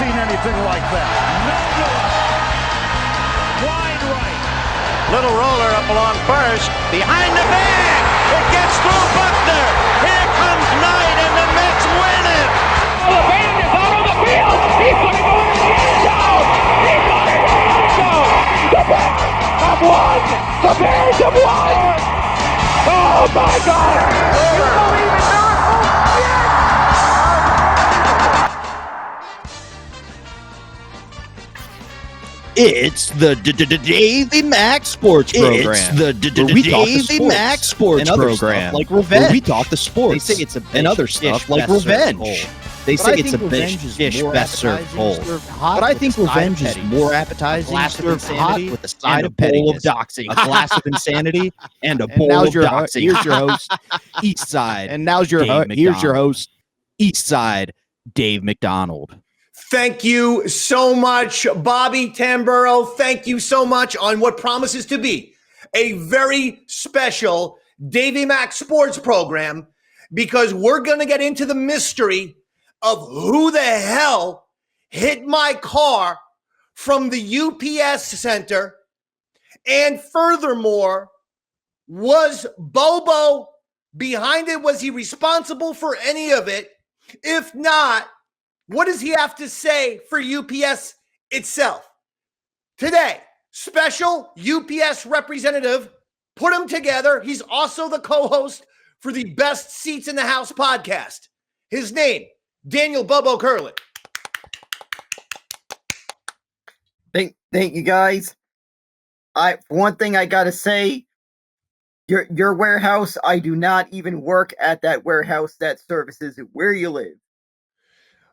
seen anything like that. Wide right. Little roller up along first. Behind the bag. It gets through Buckner. Here comes Knight, and the Mets win it. Oh, the band is out on the field. He's going to go in the end zone. He's going in the end zone. The Bears have won. The Bears have won. Oh, my God. You believe in miracles? Yes. It's the Davey Mac Sports Program. It's the Davey Mac Sports Program. Like revenge. Where we talk the sports. They say it's a and other stuff like revenge. They say it's a fish best served cold. But I think revenge is more appetizing served hot with a side of bowl of doxing, a glass of insanity, and a bowl of doxing. Here's your host, East Side. and now's your here's your host, East Side, Dave McDonald. Thank you so much, Bobby Tamburo. Thank you so much on what promises to be a very special Davey Mac Sports Program, because we're going to get into the mystery of who the hell hit my car from the UPS center. And furthermore, was Bobo behind it? Was he responsible for any of it? If not, what does he have to say for UPS itself? Today, special UPS representative, put him together. He's also the co-host for the Best Seats in the House podcast. His name, Daniel Bobo Kurlan. Thank you, guys. For one thing, I gotta say, your warehouse, I do not even work at that warehouse that services where you live.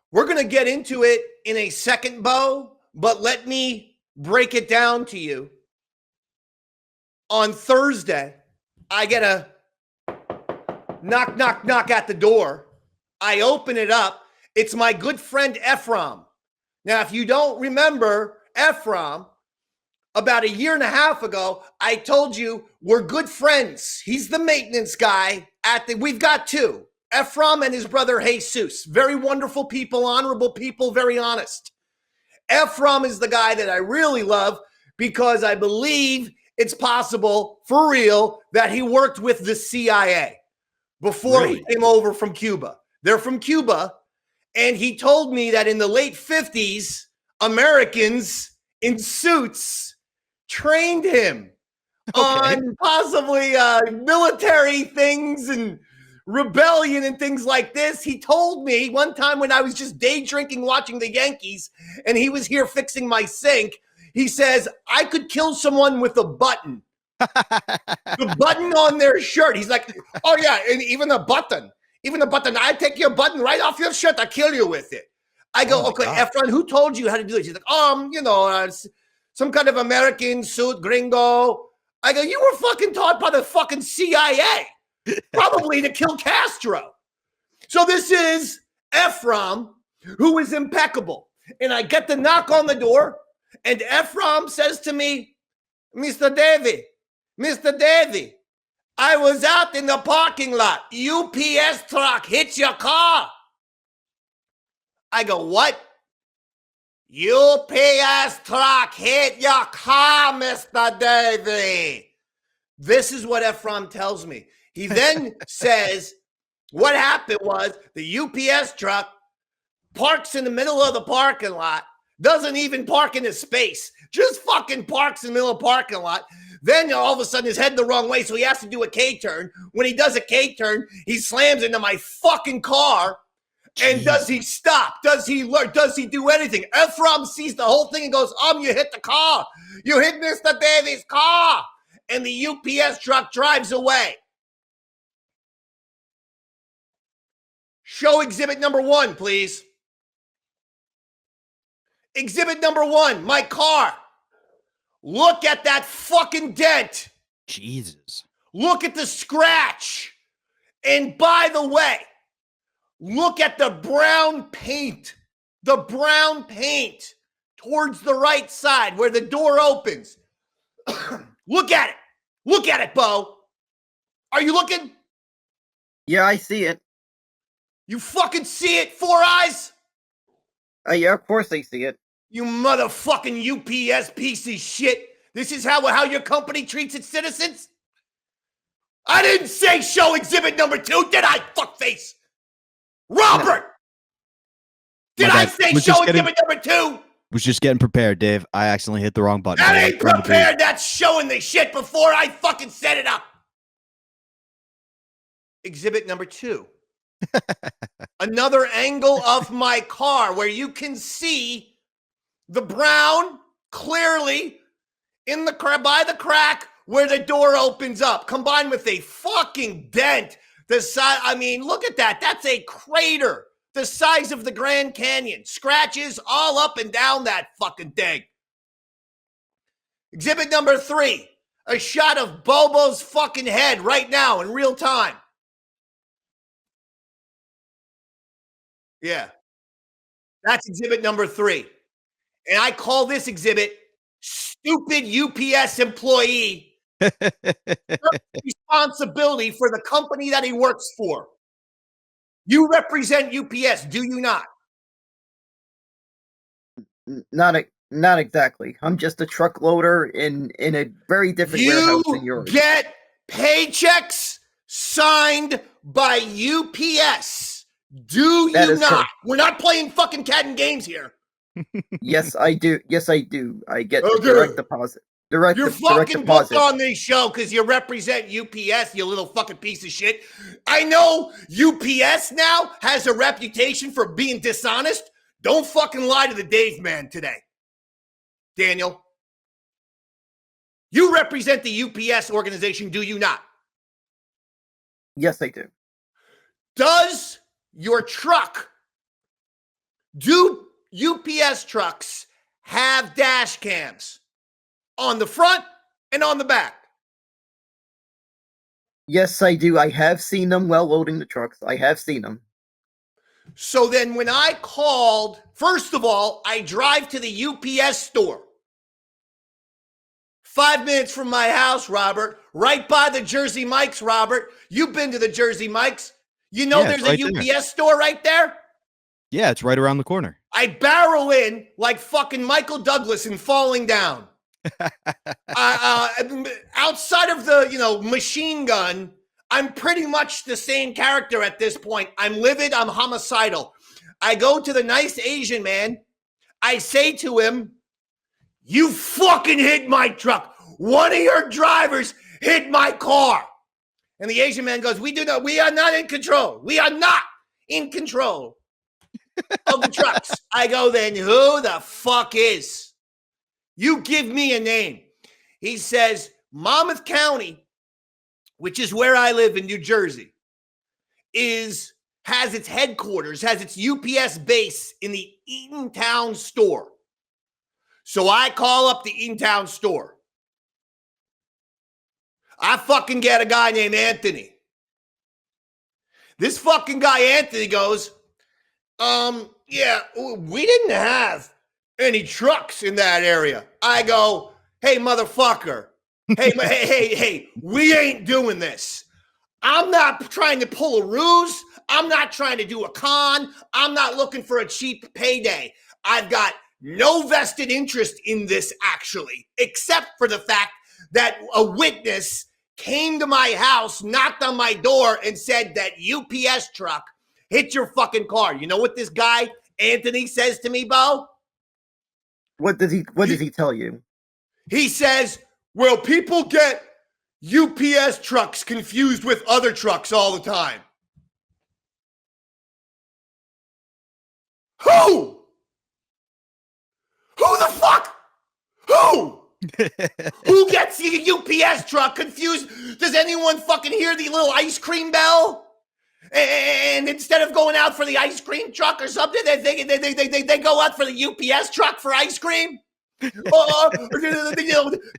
We're going to get into it in a second, Bo, but let me break it down to you. On Thursday, I get a knock, knock, knock at the door. I open it up. It's my good friend Ephraim. Now, if you don't remember Ephraim, about a year and a half ago, I told you we're good friends. He's the maintenance guy we've got two. Ephraim and his brother Jesus. Very wonderful people, honorable people, very honest. Ephraim is the guy that I really love because I believe it's possible, for real, that he worked with the CIA before he came over from Cuba. They're from Cuba, and he told me that in the late 50s, Americans in suits trained him on possibly military things and rebellion and things like this. He told me one time when I was just day drinking watching the Yankees and he was here fixing my sink, he says, I could kill someone with a button. The button on their shirt. He's like, oh yeah, and even the button, I take your button right off your shirt, I kill you with it. I go, okay, Efron, who told you how to do it? He's like, some kind of American suit, gringo. I go, you were fucking taught by the fucking CIA. Probably to kill Castro. So this is Ephraim, who is impeccable. And I get the knock on the door, and Ephraim says to me, Mr. Davey, I was out in the parking lot. UPS truck hit your car. I go, what? UPS truck hit your car, Mr. Davey. This is what Ephraim tells me. He then says, what happened was the UPS truck parks in the middle of the parking lot, doesn't even park in a space, just fucking parks in the middle of the parking lot. Then all of a sudden he's heading the wrong way, so he has to do a K-turn. When he does a K-turn, he slams into my fucking car. And does he stop? Does he learn? Does he do anything? Ephraim sees the whole thing and goes, you hit the car. You hit Mr. Davey's car. And the UPS truck drives away. Show exhibit number 1, please. Exhibit number 1, my car. Look at that fucking dent. Jesus. Look at the scratch. And by the way, look at the brown paint. The brown paint towards the right side where the door opens. Look at it. Look at it, Bo. Are you looking? Yeah, I see it. You fucking see it? 4 eyes? Yeah, of course they see it. You motherfucking UPS piece of shit. This is how your company treats its citizens? I didn't say show exhibit number 2, did I, fuckface? Robert! Did I say show exhibit number 2? Was just getting prepared, Dave. I accidentally hit the wrong button. That ain't prepared. That's showing the shit before I fucking set it up. Exhibit number 2. Another angle of my car where you can see the brown clearly in the by the crack where the door opens up, combined with a fucking dent. The size, I mean, look at that. That's a crater the size of the Grand Canyon. Scratches all up and down that fucking thing. Exhibit number 3, a shot of Bobo's fucking head right now in real time. Yeah. That's exhibit number 3. And I call this exhibit stupid UPS employee responsibility for the company that he works for. You represent UPS, do you not? Not exactly. I'm just a truck loader in a very different warehouse than yours. You get paychecks signed by UPS. Do you not? Correct. We're not playing fucking cat and games here. Yes, I do. Yes, I do. I get the direct deposit. You're fucking booked on this show because you represent UPS, you little fucking piece of shit. I know UPS now has a reputation for being dishonest. Don't fucking lie to the Dave man today, Daniel. You represent the UPS organization, do you not? Yes, I do. Does your truck, do UPS trucks have dash cams on the front and on the back? Yes, I do. I have seen them while loading the trucks. I have seen them. So then when I called, first of all, I drive to the UPS store. 5 minutes from my house, Robert, right by the Jersey Mike's, Robert. You've been to the Jersey Mike's. You know there's a UPS store right there? Yeah, it's right around the corner. I barrel in like fucking Michael Douglas in Falling Down. Outside of the, machine gun, I'm pretty much the same character at this point. I'm livid. I'm homicidal. I go to the nice Asian man. I say to him, "You fucking hit my truck. One of your drivers hit my car." And the Asian man goes, we are not in control. We are not in control of the trucks. I go, then who the fuck is? You give me a name. He says, Monmouth County, which is where I live in New Jersey, has its headquarters, has its UPS base in the Eatontown store. So I call up the Eatontown store. I fucking get a guy named Anthony. This fucking guy, Anthony, goes, yeah, we didn't have any trucks in that area. I go, hey, motherfucker. Hey, we ain't doing this. I'm not trying to pull a ruse. I'm not trying to do a con. I'm not looking for a cheap payday. I've got no vested interest in this, actually, except for the fact that a witness came to my house, knocked on my door, and said that UPS truck hit your fucking car. You know what this guy, Anthony, says to me, Bo? What does he tell you? He says, well, people get UPS trucks confused with other trucks all the time. Who? Who the fuck? Who? Who gets the UPS truck confused? Does anyone fucking hear the little ice cream bell? And instead of going out for the ice cream truck or something, they go out for the UPS truck for ice cream? Or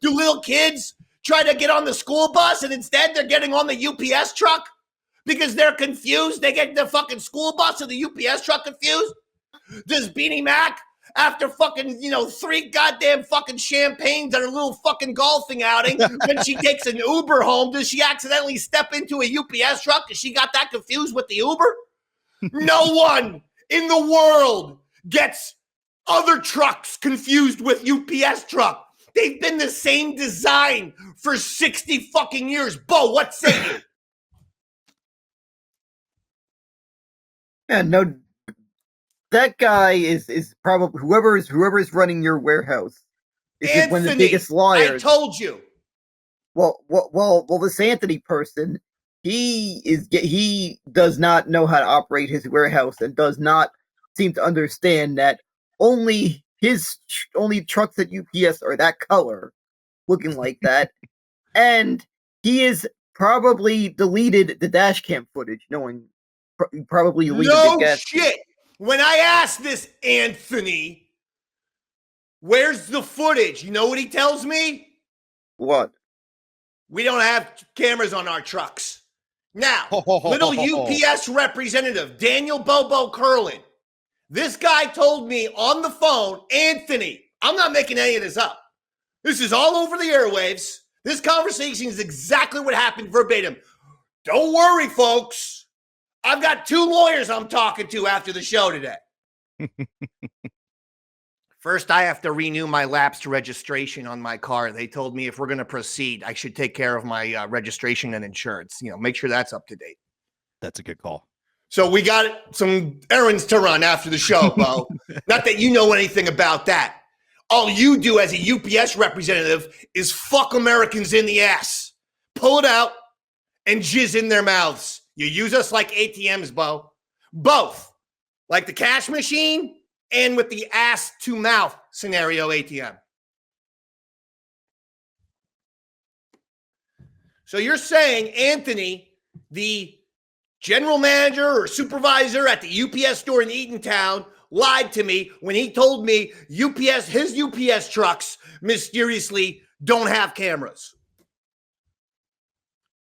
do little kids try to get on the school bus and instead they're getting on the UPS truck because they're confused? They get the fucking school bus and the UPS truck confused? Does Beanie Mac, after fucking, 3 goddamn fucking champagnes at her little fucking golfing outing, when she takes an Uber home, does she accidentally step into a UPS truck because she got that confused with the Uber? No one in the world gets other trucks confused with UPS truck. They've been the same design for 60 fucking years. Bo, what say you? Yeah, no, that guy is probably whoever is running your warehouse is Anthony, one of the biggest liars. I told you. Well, this Anthony person, he does not know how to operate his warehouse and does not seem to understand that only trucks at UPS are that color, looking like that, and he is probably deleted the dash cam footage, knowing probably deleted No the gas. shit. When I asked this Anthony, where's the footage? You know what he tells me? What? We don't have cameras on our trucks. Now, little UPS representative, Daniel Bobo Kurlan. This guy told me on the phone, Anthony, I'm not making any of this up. This is all over the airwaves. This conversation is exactly what happened verbatim. Don't worry, folks. I've got 2 lawyers I'm talking to after the show today. First, I have to renew my lapsed registration on my car. They told me if we're going to proceed, I should take care of my registration and insurance. Make sure that's up to date. That's a good call. So we got some errands to run after the show, Bo. Not that you know anything about that. All you do as a UPS representative is fuck Americans in the ass. Pull it out and jizz in their mouths. You use us like ATMs, Bo. Both. Like the cash machine and with the ass to mouth scenario ATM. So you're saying Anthony, the general manager or supervisor at the UPS store in Eatontown, lied to me when he told me his UPS trucks mysteriously don't have cameras. Is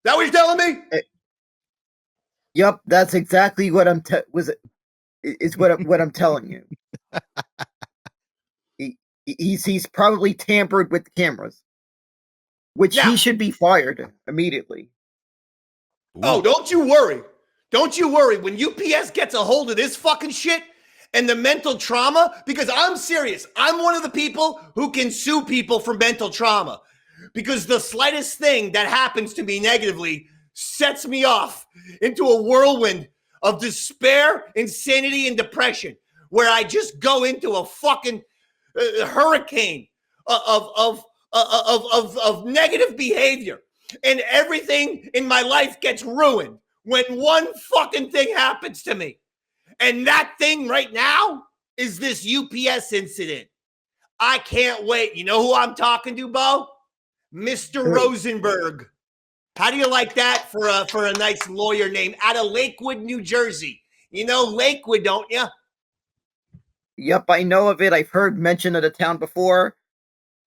that what you're telling me? Yep, that's exactly what I'm what I'm telling you. He's probably tampered with the cameras, which he should be fired immediately. Oh, don't you worry. Don't you worry. When UPS gets a hold of this fucking shit and the mental trauma, because I'm serious, I'm one of the people who can sue people for mental trauma because the slightest thing that happens to me negatively sets me off into a whirlwind of despair, insanity, and depression where I just go into a fucking hurricane of negative behavior. And everything in my life gets ruined when one fucking thing happens to me. And that thing right now is this UPS incident. I can't wait. You know who I'm talking to, Bo? Mr. Rosenberg. How do you like that for a nice lawyer name out of Lakewood, New Jersey? You know Lakewood, don't you? Yep, I know of it. I've heard mention of the town before.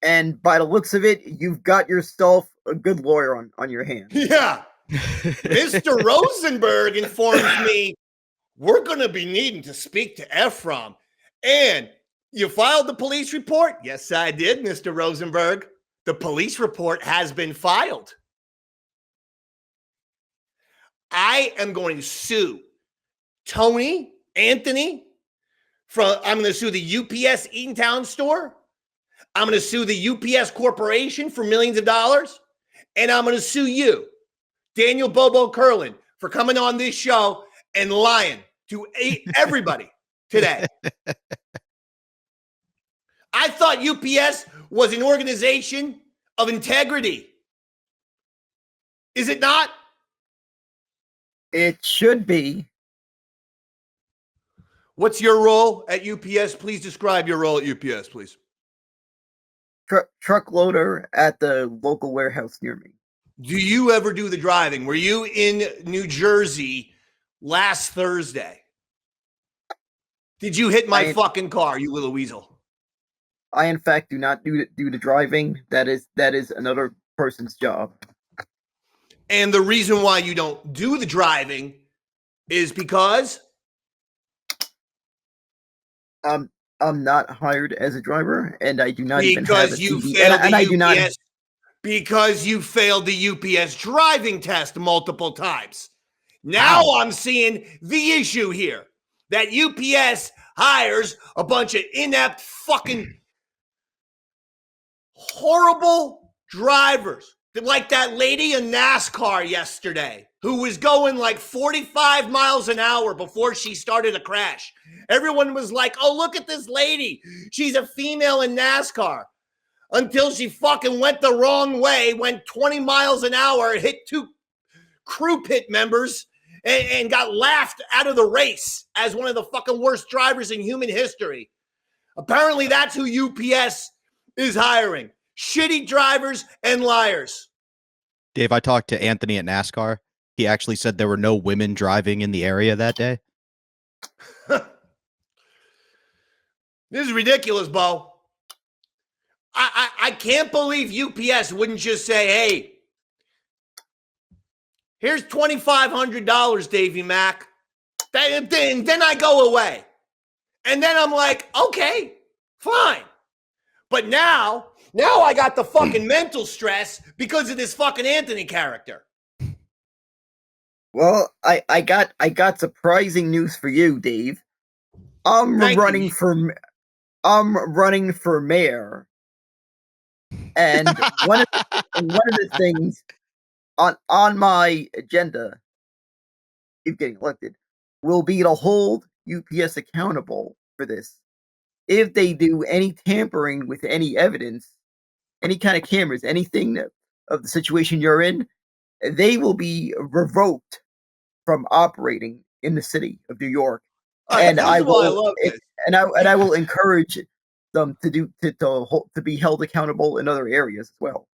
And by the looks of it, you've got yourself a good lawyer on your hands. Yeah. Mr. Rosenberg informs me we're going to be needing to speak to Ephraim. And you filed the police report? Yes, I did, Mr. Rosenberg. The police report has been filed. I am going to sue Anthony, I'm going to sue the UPS Eatontown store. I'm going to sue the UPS Corporation for millions of dollars. And I'm going to sue you, Daniel Bobo Kurlan, for coming on this show and lying to everybody today. I thought UPS was an organization of integrity. Is it not? It should be. What's your role at UPS? Please describe your role at UPS, please. Truck loader at the local warehouse near me. Do you ever do the driving? Were you in New Jersey last Thursday? Did you hit my fucking car, you little weasel? I, in fact, do not do the driving. That is another person's job. And the reason why you don't do the driving is because? I'm not hired as a driver, and I do not even have a CV. And I do not. Because you failed the UPS driving test multiple times. Now I'm seeing the issue here. that UPS hires a bunch of inept fucking horrible drivers. Like that lady in NASCAR yesterday who was going like 45 miles an hour before she started a crash. Everyone was like, oh, look at this lady. She's a female in NASCAR. Until she fucking went the wrong way, went 20 miles an hour, hit 2 crew pit members, and got laughed out of the race as one of the fucking worst drivers in human history. Apparently that's who UPS is hiring. Shitty drivers and liars. Dave, I talked to Anthony at NASCAR. He actually said there were no women driving in the area that day. This is ridiculous, Bo. I can't believe UPS wouldn't just say, hey, here's $2,500, Davey Mac. Then I go away. And then I'm like, okay, fine. But now I got the fucking mental stress because of this fucking Anthony character. Well, I got surprising news for you, Dave. I'm running for mayor. And one of the things on my agenda, if getting elected, will be to hold UPS accountable for this. If they do any tampering with any evidence, any kind of cameras, anything of the situation you're in, they will be revoked from operating in the city of New York. And I will encourage them to be held accountable in other areas as well.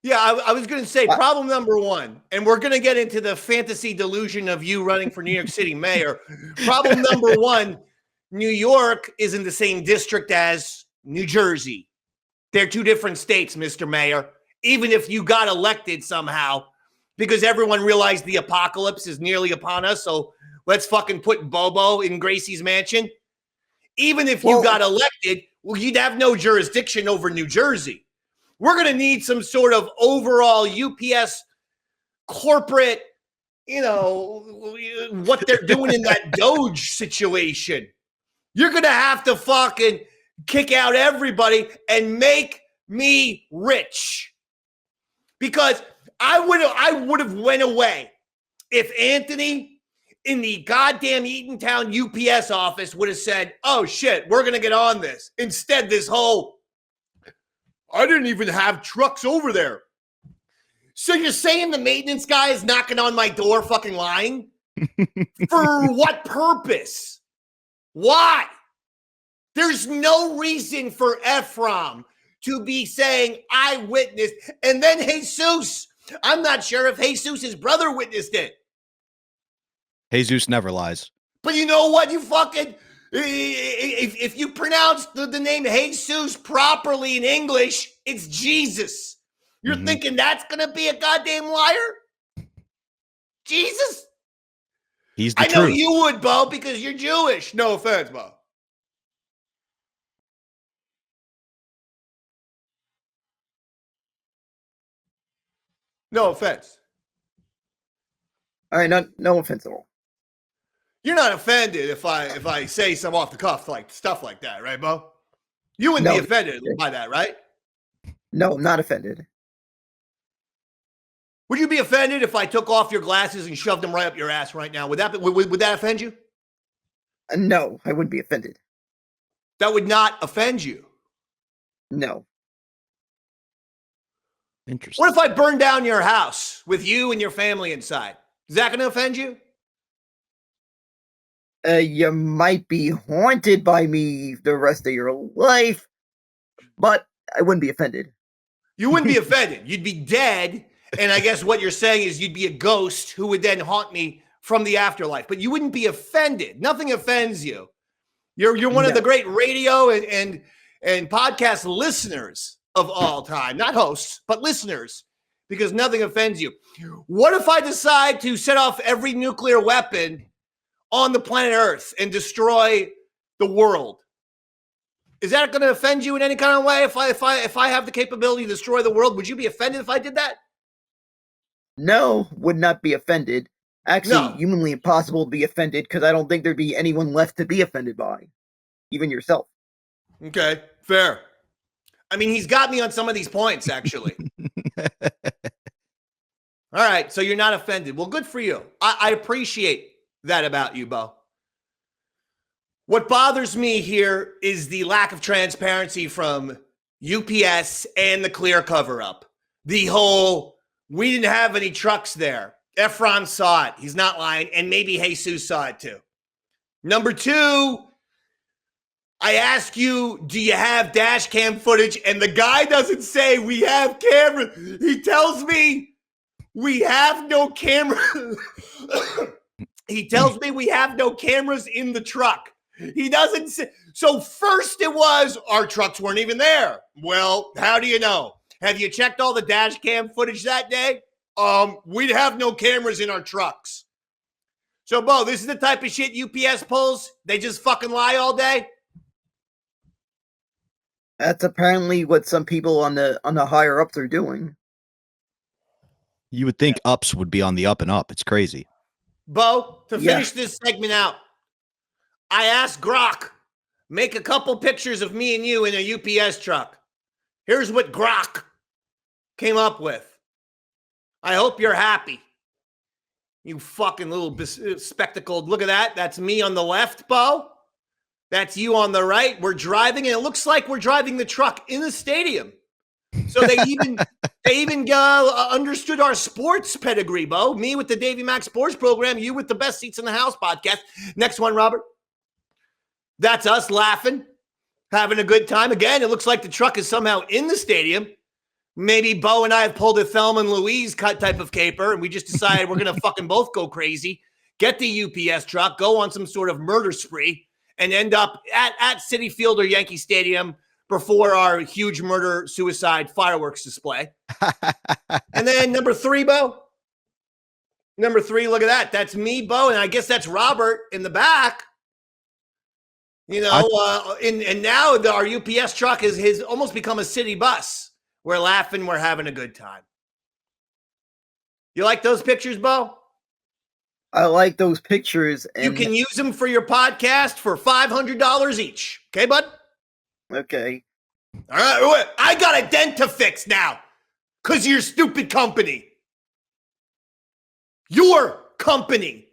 Yeah, I was going to say problem number one, and we're going to get into the fantasy delusion of you running for New York City mayor. Problem number one, New York is in the same district as New Jersey. They're 2 different states, Mr. Mayor. Even if you got elected somehow, because everyone realized the apocalypse is nearly upon us, so let's fucking put Bobo in Gracie's mansion. Even if you got elected, well, you'd have no jurisdiction over New Jersey. We're going to need some sort of overall UPS corporate, what they're doing in that Doge situation. You're going to have to fucking kick out everybody and make me rich. Because I would have went away if Anthony in the goddamn Eatontown UPS office would have said, oh shit, we're going to get on this. Instead, this whole, I didn't even have trucks over there. So you're saying the maintenance guy is knocking on my door fucking lying? For what purpose? Why? There's no reason for Ephraim to be saying, I witnessed. And then Jesus, I'm not sure if Jesus' brother witnessed it. Jesus never lies. But you know what? You fucking, if you pronounce the name Jesus properly in English, it's Jesus. You're thinking that's going to be a goddamn liar? Jesus? He's the I know truth. you would, Bo, because you're Jewish. No offense, Bo. No offense. All right, no offense at all. You're not offended if I say some off the cuff like stuff like that, right, Bo? You wouldn't be offended by that, right? No, not offended. Would you be offended if I took off your glasses and shoved them right up your ass right now? Would that offend you? No, I wouldn't be offended. That would not offend you? No. Interesting. What if I burn down your house with you and your family inside? Is that going to offend you? You might be haunted by me the rest of your life, but I wouldn't be offended. You wouldn't be offended. You'd be dead, and I guess what you're saying is you'd be a ghost who would then haunt me from the afterlife. But you wouldn't be offended. Nothing offends you. You're one of the great radio and podcast listeners of all time. Not hosts, but listeners, because nothing offends you. What if I decide to set off every nuclear weapon on the planet Earth and destroy the world? Is that going to offend you in any kind of way? If I have the capability to destroy the world, would you be offended if I did that? No, would not be offended. Actually, humanly impossible to be offended because I don't think there'd be anyone left to be offended by, even yourself. Okay, fair. I mean, he's got me on some of these points, actually. All right, so you're not offended. Well, good for you. I appreciate that about you, Bo. What bothers me here is the lack of transparency from UPS and the clear cover-up. The whole, we didn't have any trucks there. Efron saw it. He's not lying. And maybe Jesus saw it too. Number two, I ask you, do you have dash cam footage? And the guy doesn't say we have cameras. He tells me we have no camera. He tells me we have no cameras in the truck. He doesn't say. So first it was our trucks weren't even there. Well, how do you know? Have you checked all the dash cam footage that day? We'd have no cameras in our trucks. So, Bo, this is the type of shit UPS pulls. They just fucking lie all day. That's apparently what some people on the higher ups are doing. You would think ups would be on the up and up. It's crazy. Bo, to finish this segment out, I asked Grok, make a couple pictures of me and you in a UPS truck. Here's what Grok came up with. I hope you're happy. You fucking little spectacled. Look at that. That's me on the left, Bo. That's you on the right. We're driving, and it looks like we're driving the truck in the stadium. So they even understood our sports pedigree, Bo. Me with the Davey Mac Sports Program, you with the Best Seats in the House podcast. Next one, Robert. That's us laughing, having a good time. Again, it looks like the truck is somehow in the stadium. Maybe Bo and I have pulled a Thelma and Louise type of caper, and we just decided we're going to fucking both go crazy, get the UPS truck, go on some sort of murder spree, and end up at Citi Field or Yankee Stadium before our huge murder-suicide fireworks display. And then number three, Bo. Number three, look at that. That's me, Bo, and I guess that's Robert in the back. You know, and now our UPS truck has almost become a city bus. We're laughing. We're having a good time. You like those pictures, Bo? I like those pictures. And you can use them for your podcast for $500 each. Okay, bud? Okay. All right. I got a dent to fix now because of your stupid company. Your company.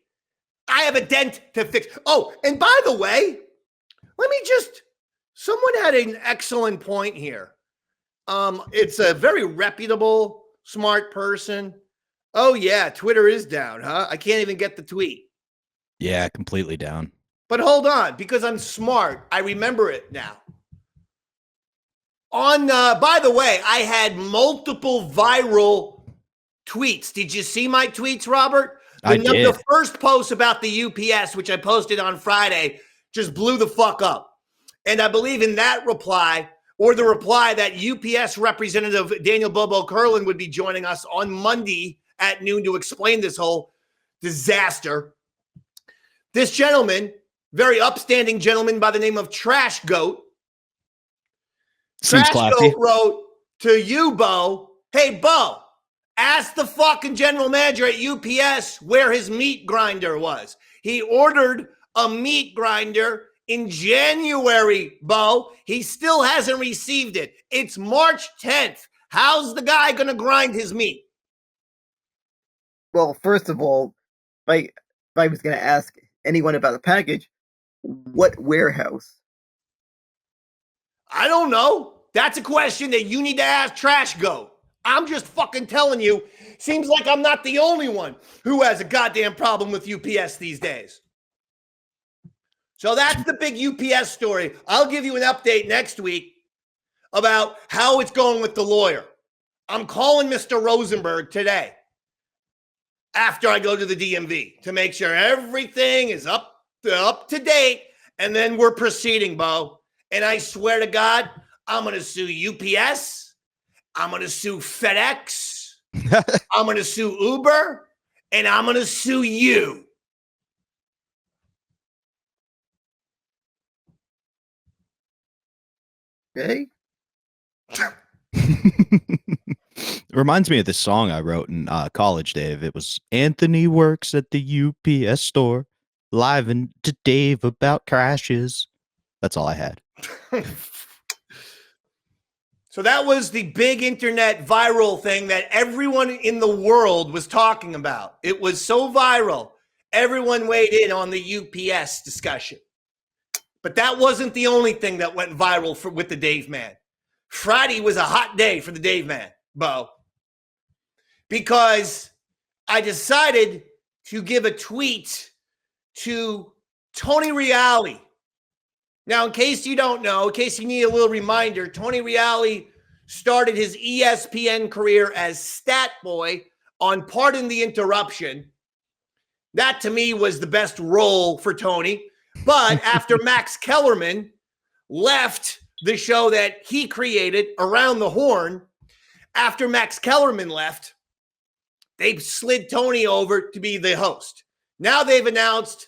I have a dent to fix. Oh, and by the way, someone had an excellent point here. It's a very reputable, smart person. Oh, yeah, Twitter is down, huh? I can't even get the tweet. Yeah, completely down. But hold on, because I'm smart, I remember it now. By the way, I had multiple viral tweets. Did you see my tweets, Robert? I did. The first post about the UPS, which I posted on Friday, just blew the fuck up. And I believe in that reply, or the reply that UPS representative Daniel Bobo Kurlan would be joining us on Monday at noon to explain this whole disaster. This gentleman, very upstanding gentleman by the name of Trash Goat. Seems classy. Goat wrote to you, Bo, hey, Bo, ask the fucking general manager at UPS where his meat grinder was. He ordered a meat grinder in January, Bo. He still hasn't received it. It's March 10th. How's the guy going to grind his meat? Well, first of all, if I was going to ask anyone about the package, what warehouse? I don't know. That's a question that you need to ask Trash Goat. I'm just fucking telling you, seems like I'm not the only one who has a goddamn problem with UPS these days. So that's the big UPS story. I'll give you an update next week about how it's going with the lawyer. I'm calling Mr. Rosenberg today after I go to the DMV to make sure everything is up to date, and then we're proceeding, Bo. And I swear to God, I'm going to sue UPS. I'm going to sue FedEx. I'm going to sue Uber. And I'm going to sue you. Okay. It reminds me of this song I wrote in college, Dave. It was Anthony works at the UPS store, living to Dave about crashes. That's all I had. So that was the big internet viral thing that everyone in the world was talking about. It was so viral. Everyone weighed in on the UPS discussion. But that wasn't the only thing that went viral with the Dave Man. Friday was a hot day for the Dave Man, Bo, because I decided to give a tweet to Tony Reali. Now, in case you don't know, in case you need a little reminder, Tony Reali started his ESPN career as stat boy on Pardon the Interruption. That, to me, was the best role for Tony. But after Max Kellerman left the show that he created, Around the Horn, after Max Kellerman left, they slid Tony over to be the host. Now they've announced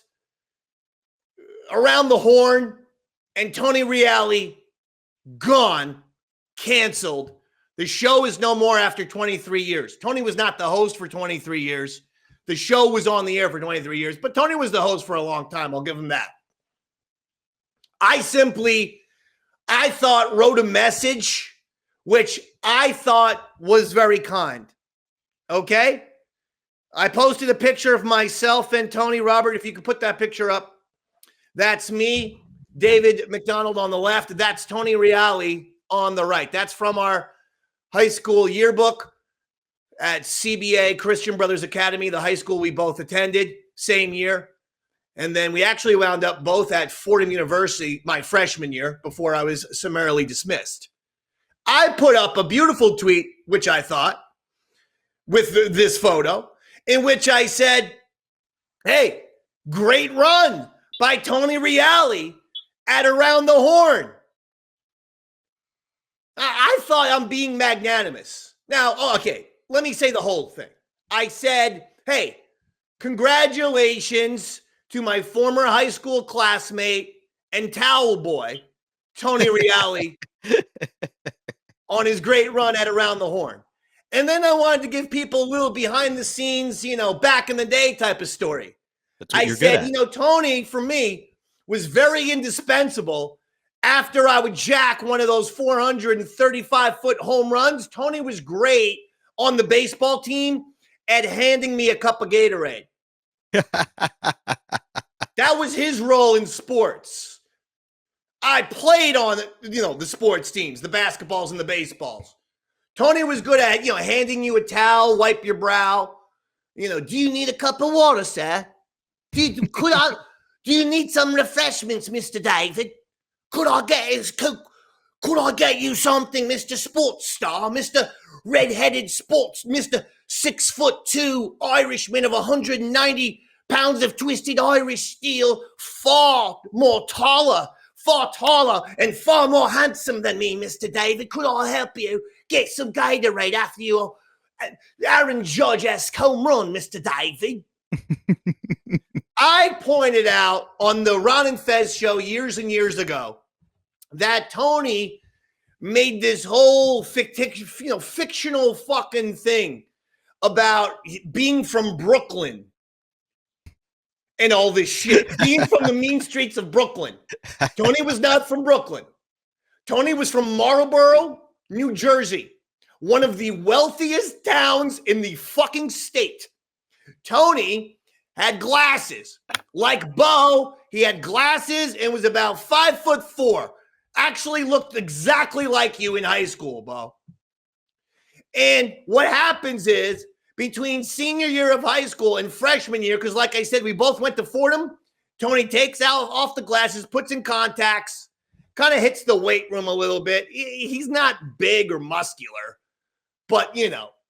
Around the Horn and Tony Reali gone, canceled. The show is no more after 23 years. Tony was not the host for 23 years. The show was on the air for 23 years, but Tony was the host for a long time. I'll give him that. I thought wrote a message, which I thought was very kind. Okay? I posted a picture of myself and Tony. Robert, if you could put that picture up. That's me, David McDonald on the left. That's Tony Reali on the right. That's from our high school yearbook at CBA, Christian Brothers Academy, the high school we both attended, same year. And then we actually wound up both at Fordham University my freshman year before I was summarily dismissed. I put up a beautiful tweet, which I thought, with this photo, in which I said, hey, great run by Tony Reali at Around the Horn. I thought I'm being magnanimous. Now, okay, let me say the whole thing. I said, hey, congratulations to my former high school classmate and towel boy, Tony Reali, on his great run at Around the Horn. And then I wanted to give people a little behind the scenes, back in the day type of story. I said, Tony, for me, was very indispensable. After I would jack one of those 435-foot home runs, Tony was great on the baseball team at handing me a cup of Gatorade. That was his role in sports. I played on, the sports teams, the basketballs and the baseballs. Tony was good at, handing you a towel, wipe your brow. Do you need a cup of water, sir? Do you need some refreshments, Mr. David? Could I get you something, Mr. Sports Star, Mr. Red-headed Sports, Mr. 6'2" Irishman of 190 pounds of twisted Irish steel, far taller, and far more handsome than me, Mr. David. Could I help you get some Gatorade after your Aaron Judge-esque home run, Mr. David? I pointed out on the Ron and Fez show years and years ago that Tony made this whole fictional fucking thing about being from Brooklyn and all this shit. Being from the mean streets of Brooklyn. Tony was not from Brooklyn. Tony was from Marlboro, New Jersey, one of the wealthiest towns in the fucking state. Tony had glasses. Like Bo, he had glasses and was about 5'4". Actually looked exactly like you in high school, Bo. And what happens is, between senior year of high school and freshman year, because like I said, we both went to Fordham, Tony takes off the glasses, puts in contacts, kind of hits the weight room a little bit. He's not big or muscular, but,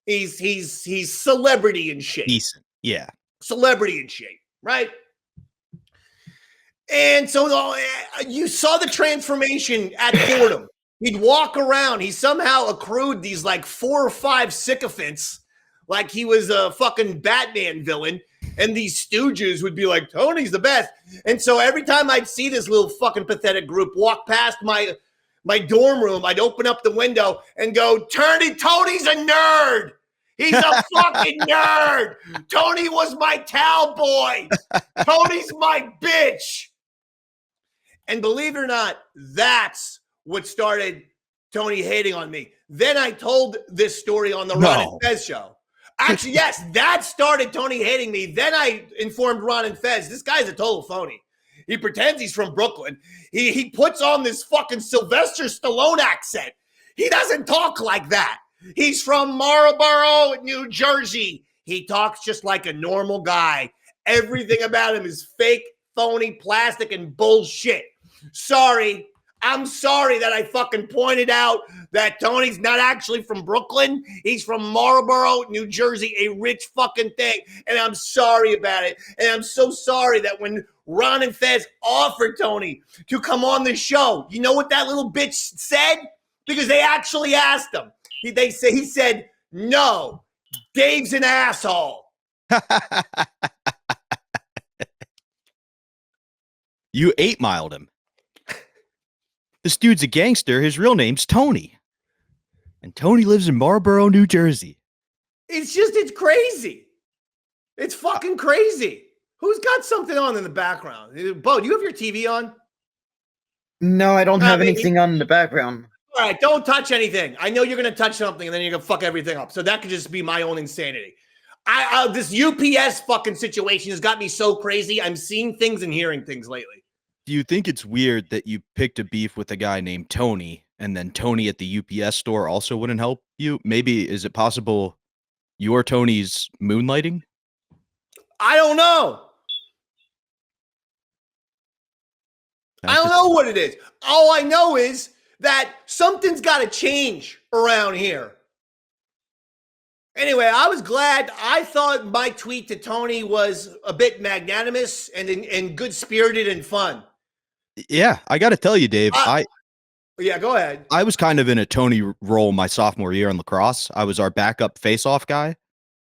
he's celebrity in shape. Decent, yeah. Celebrity in shape, right? And so you saw the transformation at Fordham. He'd walk around. He somehow accrued these 4 or 5 sycophants like he was a fucking Batman villain. And these stooges would be like, Tony's the best. And so every time I'd see this little fucking pathetic group walk past my my dorm room, I'd open up the window and go, Tony's a nerd. He's a fucking nerd. Tony was my towel boy. Tony's my bitch. And believe it or not, that's what started Tony hating on me. Then I told this story on the Ron and Fez show. Actually, yes, that started Tony hating me. Then I informed Ron and Fez, this guy's a total phony. He pretends he's from Brooklyn. He puts on this fucking Sylvester Stallone accent. He doesn't talk like that. He's from Marlboro, New Jersey. He talks just like a normal guy. Everything about him is fake, phony, plastic, and bullshit. Sorry. I'm sorry that I fucking pointed out that Tony's not actually from Brooklyn. He's from Marlboro, New Jersey, a rich fucking thing. And I'm sorry about it. And I'm so sorry that when Ron and Fez offered Tony to come on the show, you know what that little bitch said? Because they actually asked him. He said, no, Dave's an asshole. You 8-miled him. This dude's a gangster. His real name's Tony. And Tony lives in Marlboro, New Jersey. It's crazy. It's fucking crazy. Who's got something on in the background? Bo, do you have your TV on? No, I don't have anything on in the background. All right, don't touch anything. I know you're going to touch something and then you're going to fuck everything up. So that could just be my own insanity. This UPS fucking situation has got me so crazy. I'm seeing things and hearing things lately. Do you think it's weird that you picked a beef with a guy named Tony and then Tony at the UPS store also wouldn't help you? Maybe, is it possible you're Tony's moonlighting? I don't know. I don't know what it is. All I know is that something's got to change around here. Anyway, I was glad. I thought my tweet to Tony was a bit magnanimous and good-spirited and fun. Yeah, I got to tell you, Dave. Yeah, go ahead. I was kind of in a Tony role my sophomore year in lacrosse. I was our backup face-off guy,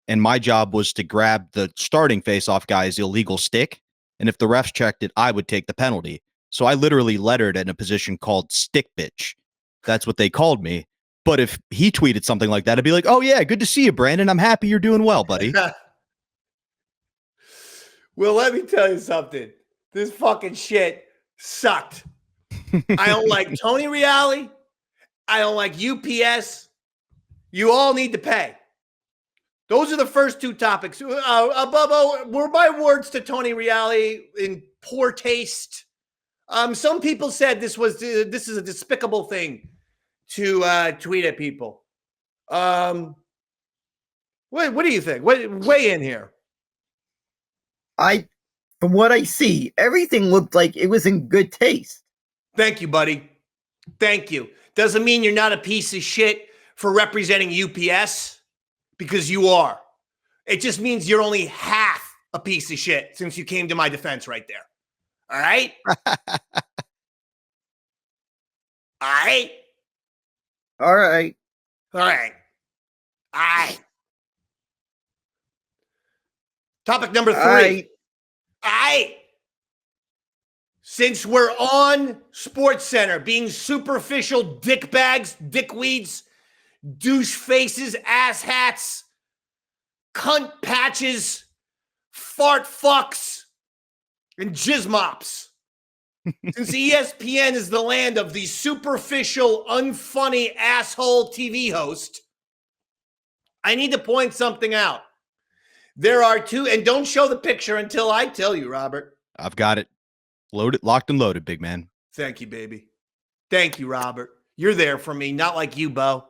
and my job was to grab the starting face-off guy's illegal stick, and if the refs checked it, I would take the penalty. So I literally lettered in a position called stick bitch. That's what they called me. But if he tweeted something like that, I'd be like, oh, yeah, good to see you, Brandon. I'm happy you're doing well, buddy. Well, let me tell you something. This fucking shit sucked. I don't like Tony Reali. I don't like UPS. You all need to pay. Those are the first two topics. Bobo, were my words to Tony Reali in poor taste? Some people said this is a despicable thing to tweet at people. What do you think? Weigh in here. From what I see, everything looked like it was in good taste. Thank you, buddy. Thank you. Doesn't mean you're not a piece of shit for representing UPS, because you are. It just means you're only half a piece of shit since you came to my defense right there. All right? All right? All right. All right. All right. Topic number 3. All right. Since we're on SportsCenter, being superficial dickbags, dickweeds, douche faces, ass hats, cunt patches, fart fucks, and jizz mops. Since ESPN is the land of the superficial, unfunny asshole TV host, I need to point something out. There are two, and don't show the picture until I tell you, Robert. I've got it. Loaded, locked and loaded, big man. Thank you, baby. Thank you, Robert. You're there for me, not like you, Bo.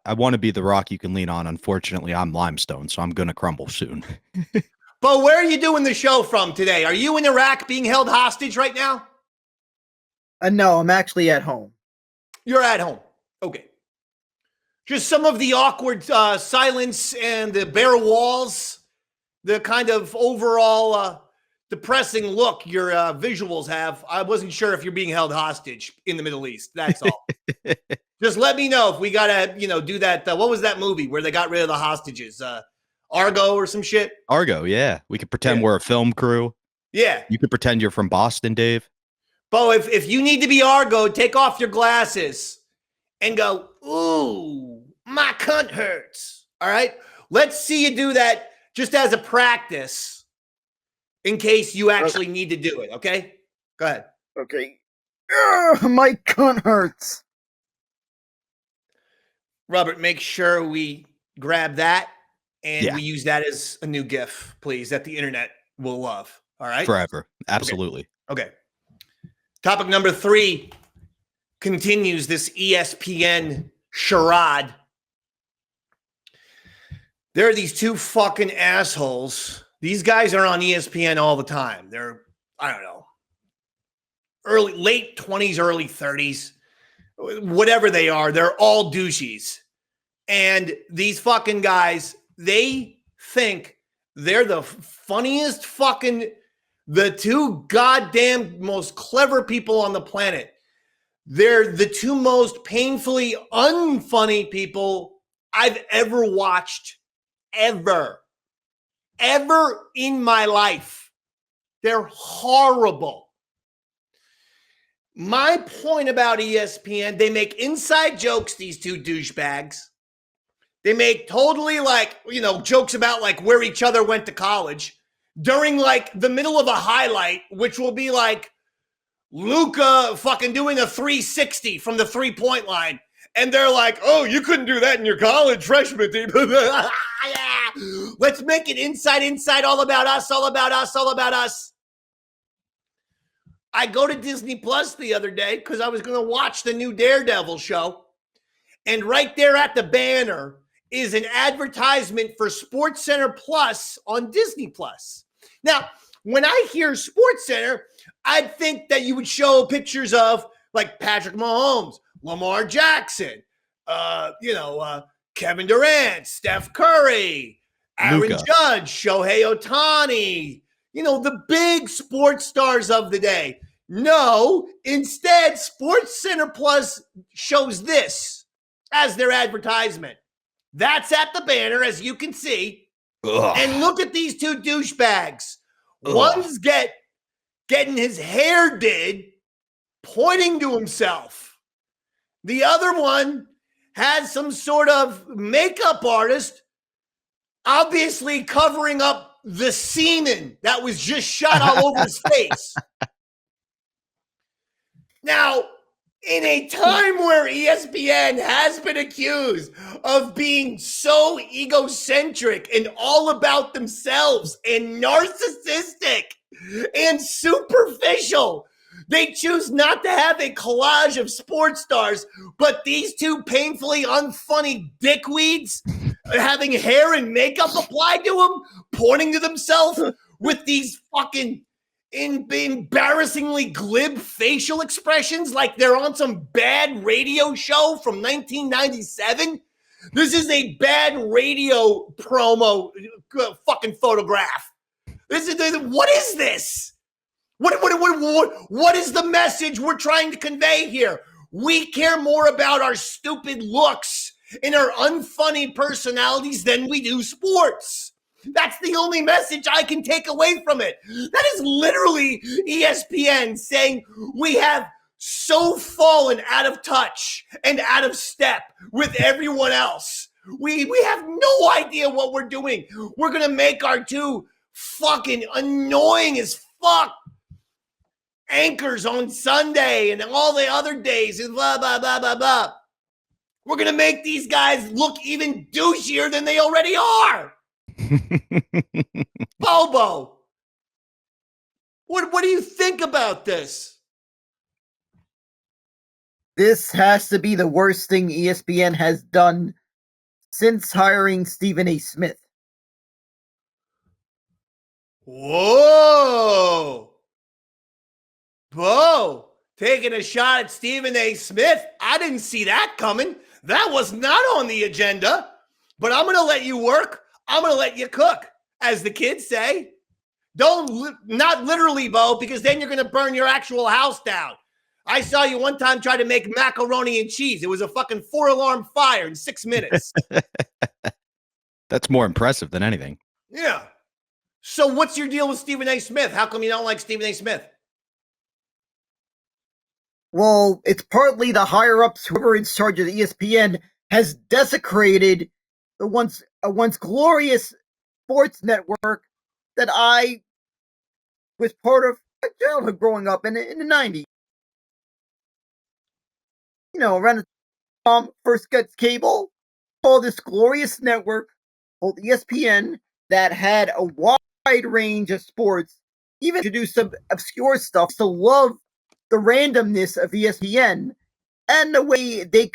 I want to be the rock you can lean on. Unfortunately, I'm limestone, so I'm going to crumble soon. Bo, where are you doing the show from today? Are you in Iraq being held hostage right now? No, I'm actually at home. You're at home. Okay. Just some of the awkward silence and the bare walls, the kind of overall depressing look your visuals have. I wasn't sure if you're being held hostage in the Middle East. That's all. Just let me know if we got to, do that. What was that movie where they got rid of the hostages? Argo or some shit? Argo, yeah. We could pretend we're a film crew. Yeah. You could pretend you're from Boston, Dave. Bo, if you need to be Argo, take off your glasses and go, ooh, my cunt hurts. All right? Let's see you do that just as a practice in case you actually need to do it, okay? Go ahead. Okay. My cunt hurts. Robert, make sure we grab that and we use that as a new GIF, please, that the internet will love. All right? Forever. Absolutely. Okay. Topic number 3 continues this ESPN charade. There are these two fucking assholes. These guys are on ESPN all the time. They're, I don't know, late 20s, early 30s, whatever they are. They're all douchies. And these fucking guys, they think they're the funniest fucking, the two goddamn most clever people on the planet. They're the two most painfully unfunny people I've ever watched. Ever in my life. They're horrible. My point about ESPN, they make inside jokes, these two douchebags. They make totally jokes about where each other went to college during the middle of a highlight, which will be Luka fucking doing a 360 from the 3-point line. And they're like, oh, you couldn't do that in your college freshman team. Yeah. Let's make it inside, all about us, all about us, all about us. I go to Disney Plus the other day because I was going to watch the new Daredevil show. And right there at the banner is an advertisement for SportsCenter Plus on Disney Plus. Now, when I hear SportsCenter, I'd think that you would show pictures of Patrick Mahomes, Lamar Jackson, Kevin Durant, Steph Curry, Aaron Judge, Shohei Ohtani, the big sports stars of the day. No, instead, SportsCenter Plus shows this as their advertisement. That's at the banner, as you can see. Ugh. And look at these two douchebags. Ugh. One's getting his hair did, pointing to himself. The other one has some sort of makeup artist obviously covering up the semen that was just shot all over his face. Now, in a time where ESPN has been accused of being so egocentric and all about themselves and narcissistic and superficial, they choose not to have a collage of sports stars, but these two painfully unfunny dickweeds having hair and makeup applied to them, pointing to themselves with these fucking embarrassingly glib facial expressions like they're on some bad radio show from 1997. This is a bad radio promo fucking photograph. What is this? What is the message we're trying to convey here? We care more about our stupid looks and our unfunny personalities than we do sports. That's the only message I can take away from it. That is literally ESPN saying we have so fallen out of touch and out of step with everyone else. We have no idea what we're doing. We're going to make our two fucking annoying as fuck anchors on Sunday and all the other days and blah, blah, blah, blah, blah. We're going to make these guys look even douchier than they already are. Bobo, what do you think about this? This has to be the worst thing ESPN has done since hiring Stephen A. Smith. Whoa. Bo, taking a shot at Stephen A. Smith. I didn't see that coming. That was not on the agenda. But I'm going to let you work. I'm going to let you cook, as the kids say. Not literally, Bo, because then you're going to burn your actual house down. I saw you one time try to make macaroni and cheese. It was a fucking 4-alarm fire in 6 minutes. That's more impressive than anything. Yeah. So what's your deal with Stephen A. Smith? How come you don't like Stephen A. Smith? Well, it's partly the higher-ups, whoever in charge of the ESPN, has desecrated the once glorious sports network that I was part of my childhood growing up in the 90s. You know, around the time first gets cable, all this glorious network called ESPN that had a wide range of sports, even to do some obscure stuff, to love the randomness of ESPN and the way they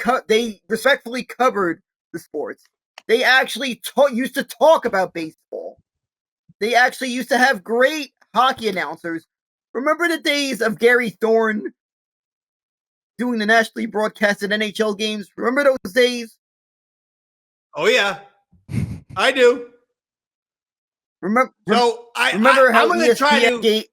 respectfully covered the sports. They actually used to talk about baseball. They actually used to have great hockey announcers. Remember the days of Gary Thorne doing the nationally broadcasted NHL games? Remember those days? Oh yeah, I do. Remember? So I'm going to try to.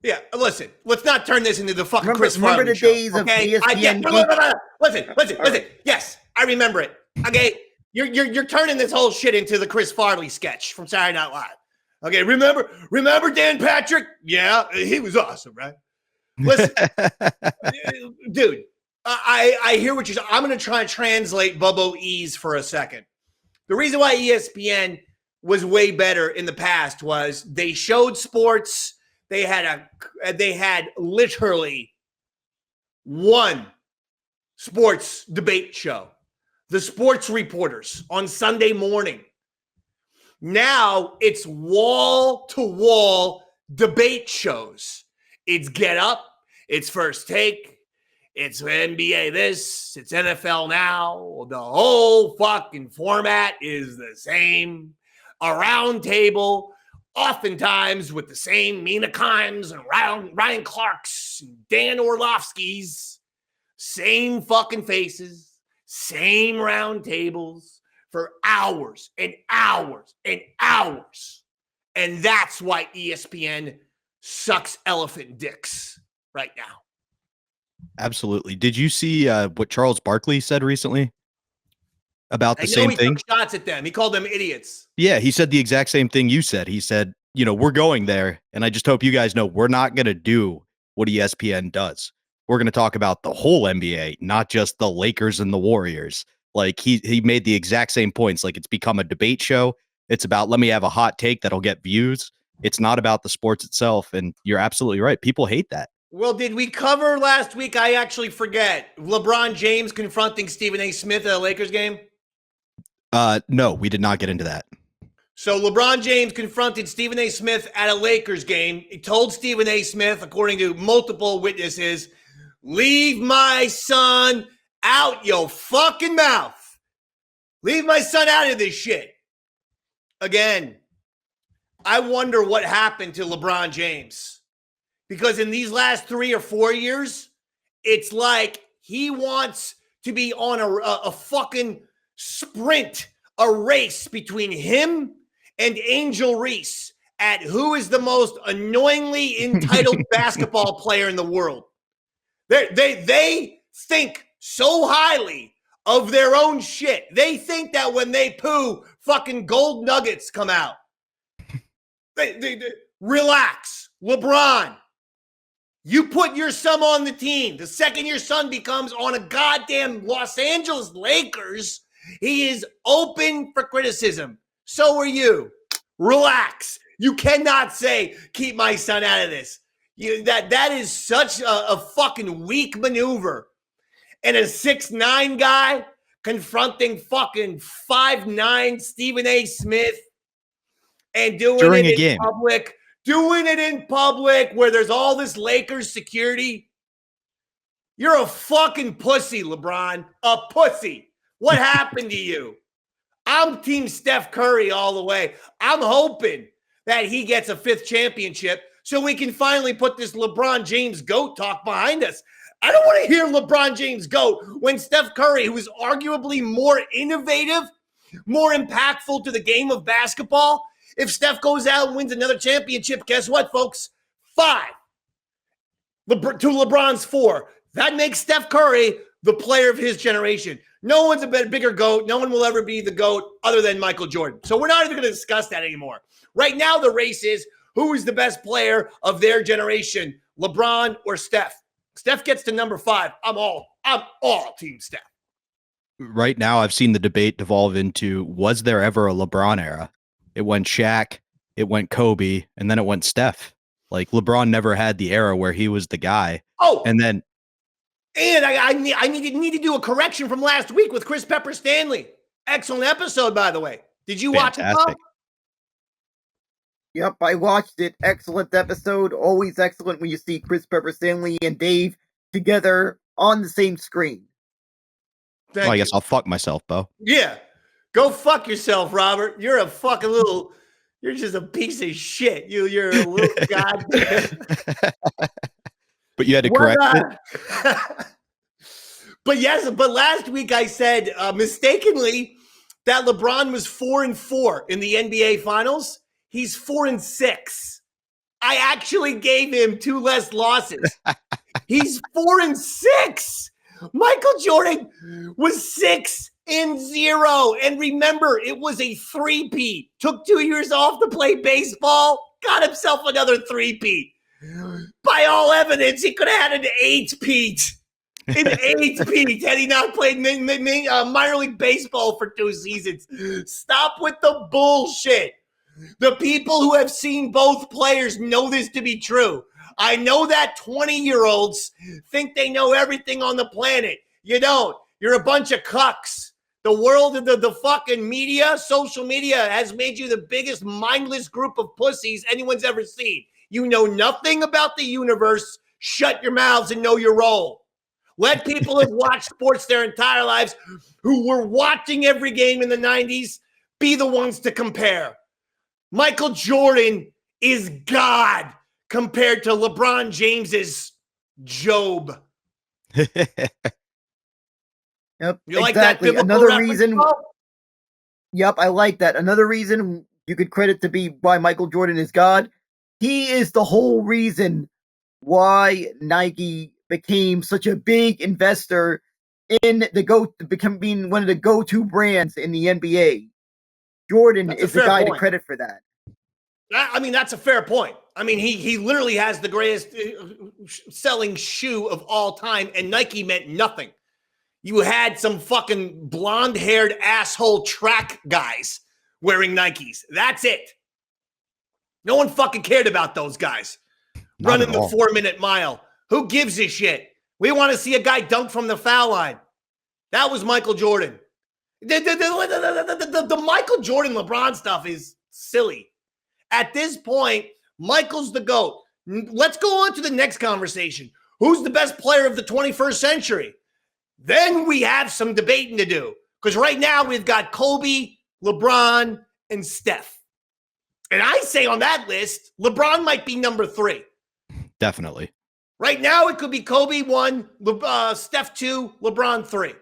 Yeah, listen. Let's not turn this into the fucking Chris Farley the show. Days okay? of ESPN. Listen. Yes, I remember it. Okay, you're turning this whole shit into the Chris Farley sketch from Saturday Night Live. Okay, remember Dan Patrick? Yeah, he was awesome, right? Listen, dude. I hear what you're saying. I'm going to try and translate Bobo ease for a second. The reason why ESPN was way better in the past was they showed sports. They had literally one sports debate show, the Sports Reporters on Sunday morning. Now it's wall-to-wall debate shows. It's Get Up, it's First Take, it's NBA this, it's NFL Now. The whole fucking format is the same. A round table, oftentimes with the same Mina Kimes and Ryan Clarks and Dan Orlovsky's. Same fucking faces, same round tables for hours and hours and hours. And that's why ESPN sucks elephant dicks right now. Absolutely. Did you see what Charles Barkley said recently about the same thing? Took shots at them. He called them idiots. Yeah, he said the exact same thing you said. He said, you know, we're going there, and I just hope you guys know we're not going to do what ESPN does. We're going to talk about the whole NBA, not just the Lakers and the Warriors. Like he made the exact same points. Like it's become a debate show. It's about, let me have a hot take that'll get views. It's not about the sports itself. And you're absolutely right. People hate that. Well, did we cover last week? I actually forget. LeBron James confronting Stephen A. Smith at a Lakers game? No, we did not get into that. So LeBron James confronted Stephen A. Smith at a Lakers game. He told Stephen A. Smith, according to multiple witnesses, leave my son out your fucking mouth. Leave my son out of this shit. Again, I wonder what happened to LeBron James. Because in these last 3 or 4 years, it's like he wants to be on a fucking sprint, a race between him and Angel Reese at who is the most annoyingly entitled basketball player in the world. They think so highly of their own shit. They think that when they poo, fucking gold nuggets come out. They relax. LeBron, you put your son on the team. The second your son becomes on a goddamn Los Angeles Lakers, he is open for criticism. So are you. Relax. You cannot say, keep my son out of this. That is such a fucking weak maneuver. And a 6'9" guy confronting fucking 5'9" Stephen A. Smith and doing it in public. Doing it in public where there's all this Lakers security. You're a fucking pussy, LeBron. A pussy. What happened to you? I'm Team Steph Curry all the way. I'm hoping that he gets a 5th championship so we can finally put this LeBron James GOAT talk behind us. I don't want to hear LeBron James GOAT when Steph Curry, who is arguably more innovative, more impactful to the game of basketball, if Steph goes out and wins another championship, guess what, folks? 5. To LeBron's 4. That makes Steph Curry the player of his generation. No one's a bigger GOAT. No one will ever be the GOAT other than Michael Jordan. So we're not even going to discuss that anymore. Right now, the race is Who is the best player of their generation, LeBron or Steph? Steph gets to number 5. I'm all team Steph. Right now, I've seen the debate devolve into, was there ever a LeBron era? It went Shaq, it went Kobe, and then it went Steph. Like, LeBron never had the era where he was the guy. Oh, and then I need to do a correction from last week with Chris Pepper Stanley. Excellent episode, by the way. Did you watch it, Bob? Yep, I watched it. Excellent episode. Always excellent when you see Chris Pepper Stanley and Dave together on the same screen. I guess I'll fuck myself, Bo. Yeah. Go fuck yourself, Robert. You're a fucking little, you're just a piece of shit. You're a little goddamn. But you had to correct it. But last week I said mistakenly that LeBron was 4-4 in the NBA Finals. He's 4-6. I actually gave him 2 less losses. He's 4-6. Michael Jordan was 6-0. And remember, it was a 3-peat. Took 2 years off to play baseball. Got himself another 3-peat. By all evidence, he could have had an 8-peat. An 8-peat had he not played minor league baseball for 2 seasons. Stop with the bullshit. The people who have seen both players know this to be true. I know that 20-year-olds think they know everything on the planet. You don't. You're a bunch of cucks. The world of the fucking media, social media, has made you the biggest mindless group of pussies anyone's ever seen. You know nothing about the universe. Shut your mouths and know your role. Let people who have watched sports their entire lives, who were watching every game in the 90s, be the ones to compare. Michael Jordan is God compared to LeBron James's Job. Yep, You like exactly. that Another reference, reason. Bob? Yep, I like that. Another reason you could credit to be why Michael Jordan is God. He is the whole reason why Nike became such a big investor in being one of the go-to brands in the NBA. Jordan is the guy to credit for that. I mean, that's a fair point. I mean, he literally has the greatest selling shoe of all time, and Nike meant nothing. You had some fucking blonde-haired asshole track guys wearing Nikes. That's it. No one fucking cared about those guys running the 4-minute mile. Who gives a shit? We want to see a guy dunk from the foul line. That was Michael Jordan. The Michael Jordan LeBron stuff is silly. At this point, Michael's the GOAT. Let's go on to the next conversation. Who's the best player of the 21st century? Then we have some debating to do. Because right now we've got Kobe, LeBron, and Steph. And I say on that list, LeBron might be number 3. Definitely. Right now it could be Kobe 1, Steph 2, LeBron 3.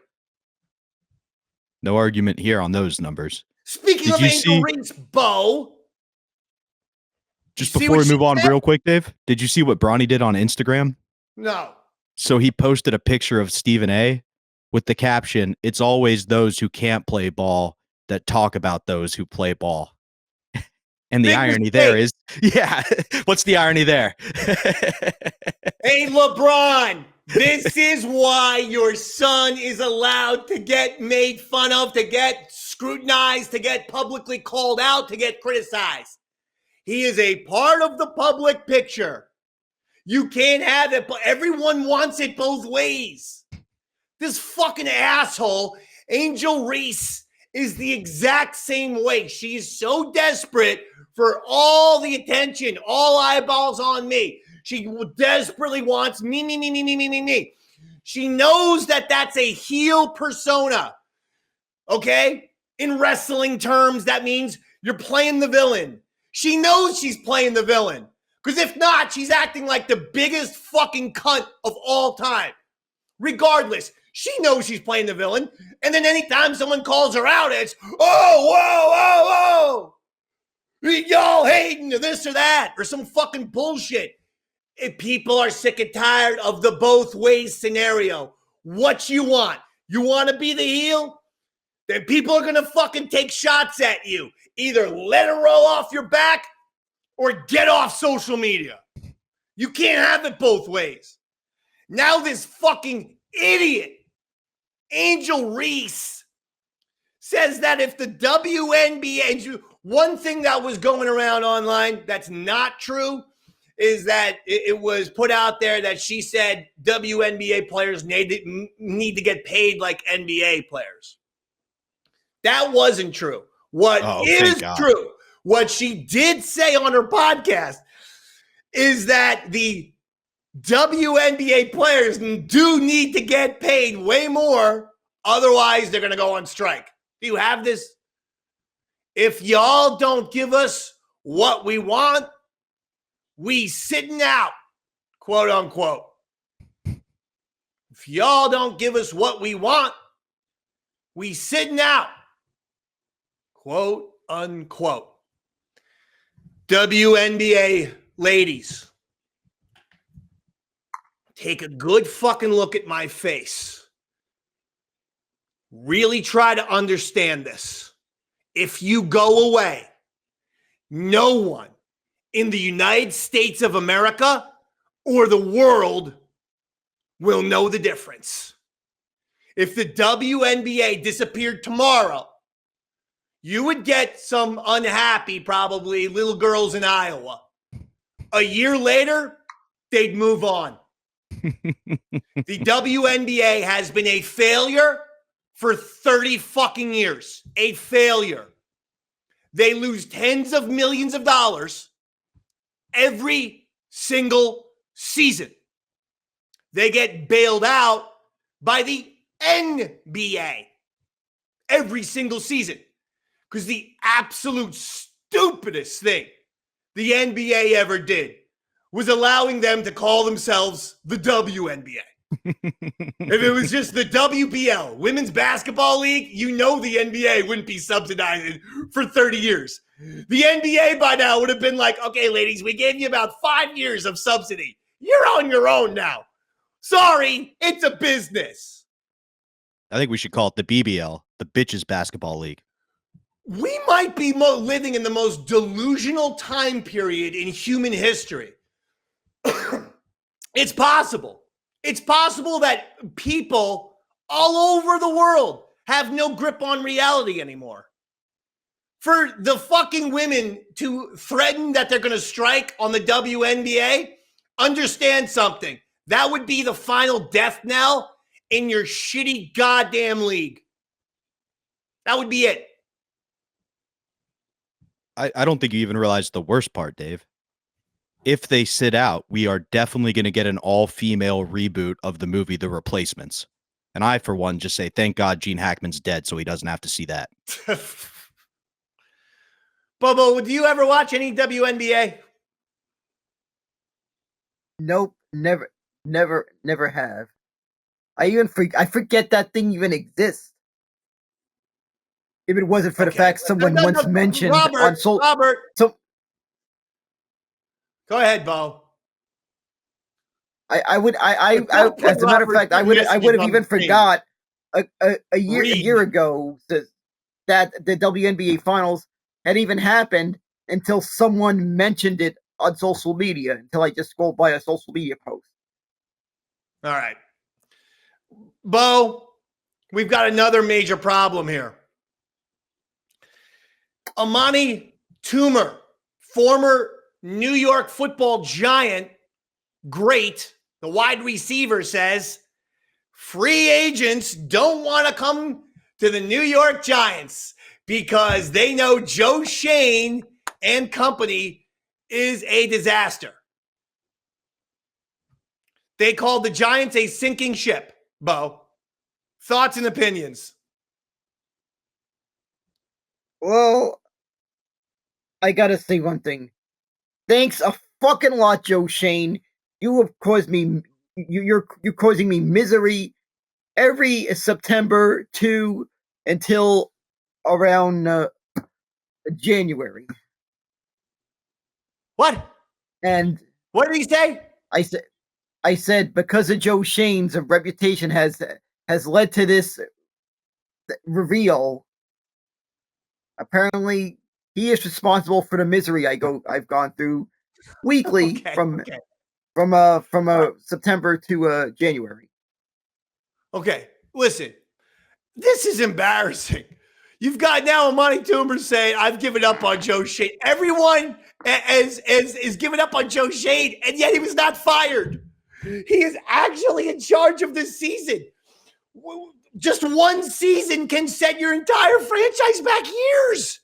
No argument here on those numbers. Speaking of Angel Reese, Bo. Just before we move on real quick, Dave, did you see what Bronny did on Instagram? No. So he posted a picture of Stephen A. with the caption, "It's always those who can't play ball that talk about those who play ball." And the irony there is, yeah, what's the irony there? Hey, LeBron, this is why your son is allowed to get made fun of, to get scrutinized, to get publicly called out, to get criticized. He is a part of the public picture. You can't have it, but everyone wants it both ways. This fucking asshole, Angel Reese, is the exact same way. She is so desperate for all the attention, all eyeballs on me. She desperately wants me. She knows that that's a heel persona, okay? In wrestling terms, that means you're playing the villain. She knows she's playing the villain. Because if not, she's acting like the biggest fucking cunt of all time. Regardless, she knows she's playing the villain. And then anytime someone calls her out, it's, oh, whoa. Y'all hating this or that or some fucking bullshit. If people are sick and tired of the both ways scenario, what you want? You want to be the heel? Then people are going to fucking take shots at you. Either let her roll off your back or get off social media. You can't have it both ways. Now this fucking idiot, Angel Reese, says that if the WNBA, one thing that was going around online that's not true is that it was put out there that she said WNBA players need to get paid like NBA players. That wasn't true. What is true, what she did say on her podcast is that the WNBA players do need to get paid way more. Otherwise, they're going to go on strike. Do you have this? If y'all don't give us what we want, we sitting out, quote unquote. If y'all don't give us what we want, we sitting out, quote unquote. WNBA ladies, take a good fucking look at my face. Really try to understand this. If you go away, no one in the United States of America or the world will know the difference. If the WNBA disappeared tomorrow, you would get some unhappy, probably, little girls in Iowa. A year later, they'd move on. The WNBA has been a failure for 30 fucking years. A failure. They lose tens of millions of dollars every single season. They get bailed out by the NBA every single season. Because the absolute stupidest thing the NBA ever did was allowing them to call themselves the WNBA. If it was just the WBL, Women's Basketball League, you know the NBA wouldn't be subsidizing for 30 years. The NBA by now would have been like, okay, ladies, we gave you about 5 years of subsidy. You're on your own now. Sorry, it's a business. I think we should call it the BBL, the Bitches Basketball League. We might be living in the most delusional time period in human history. It's possible. It's possible that people all over the world have no grip on reality anymore. For the fucking women to threaten that they're going to strike on the WNBA, understand something. That would be the final death knell in your shitty goddamn league. That would be it. I don't think you even realize the worst part, Dave. If they sit out, we are definitely going to get an all-female reboot of the movie The Replacements. And I, for one, just say, thank God Gene Hackman's dead so he doesn't have to see that. Bobo, do you ever watch any WNBA? Nope, never have. I forget that thing even exists. If it wasn't for the fact someone once mentioned Robert. So go ahead, Bo. I would as a matter of fact I would have even forgot a year ago that the WNBA finals had even happened until someone mentioned it on social media, until I just scrolled by a social media post. All right. Bo, we've got another major problem here. Amani Toomer, former New York football giant, great, the wide receiver, says free agents don't want to come to the New York Giants because they know Joe Shane and company is a disaster. They called the Giants a sinking ship. Bo, thoughts and opinions? Well, I gotta say one thing. Thanks a fucking lot, Joe Shane. You have caused me. You're causing me misery every September until around January. What? And what did he say? I said because of Joe Shane's reputation has led to this reveal. Apparently, he is responsible for the misery I've gone through weekly from September to January. Okay, listen, this is embarrassing. You've got now Amani Toomer saying, I've given up on Joe Shade. Everyone is giving up on Joe Shade, and yet he was not fired. He is actually in charge of this season. Just one season can set your entire franchise back years.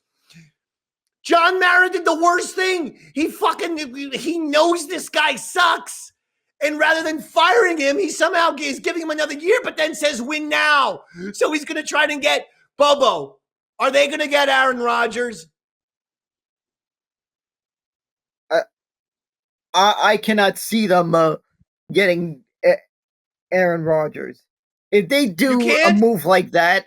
John Mara did the worst thing. He knows this guy sucks. And rather than firing him, he somehow is giving him another year, but then says win now. So he's going to try to get Bobo. Are they going to get Aaron Rodgers? I cannot see them getting Aaron Rodgers. If they do a move like that,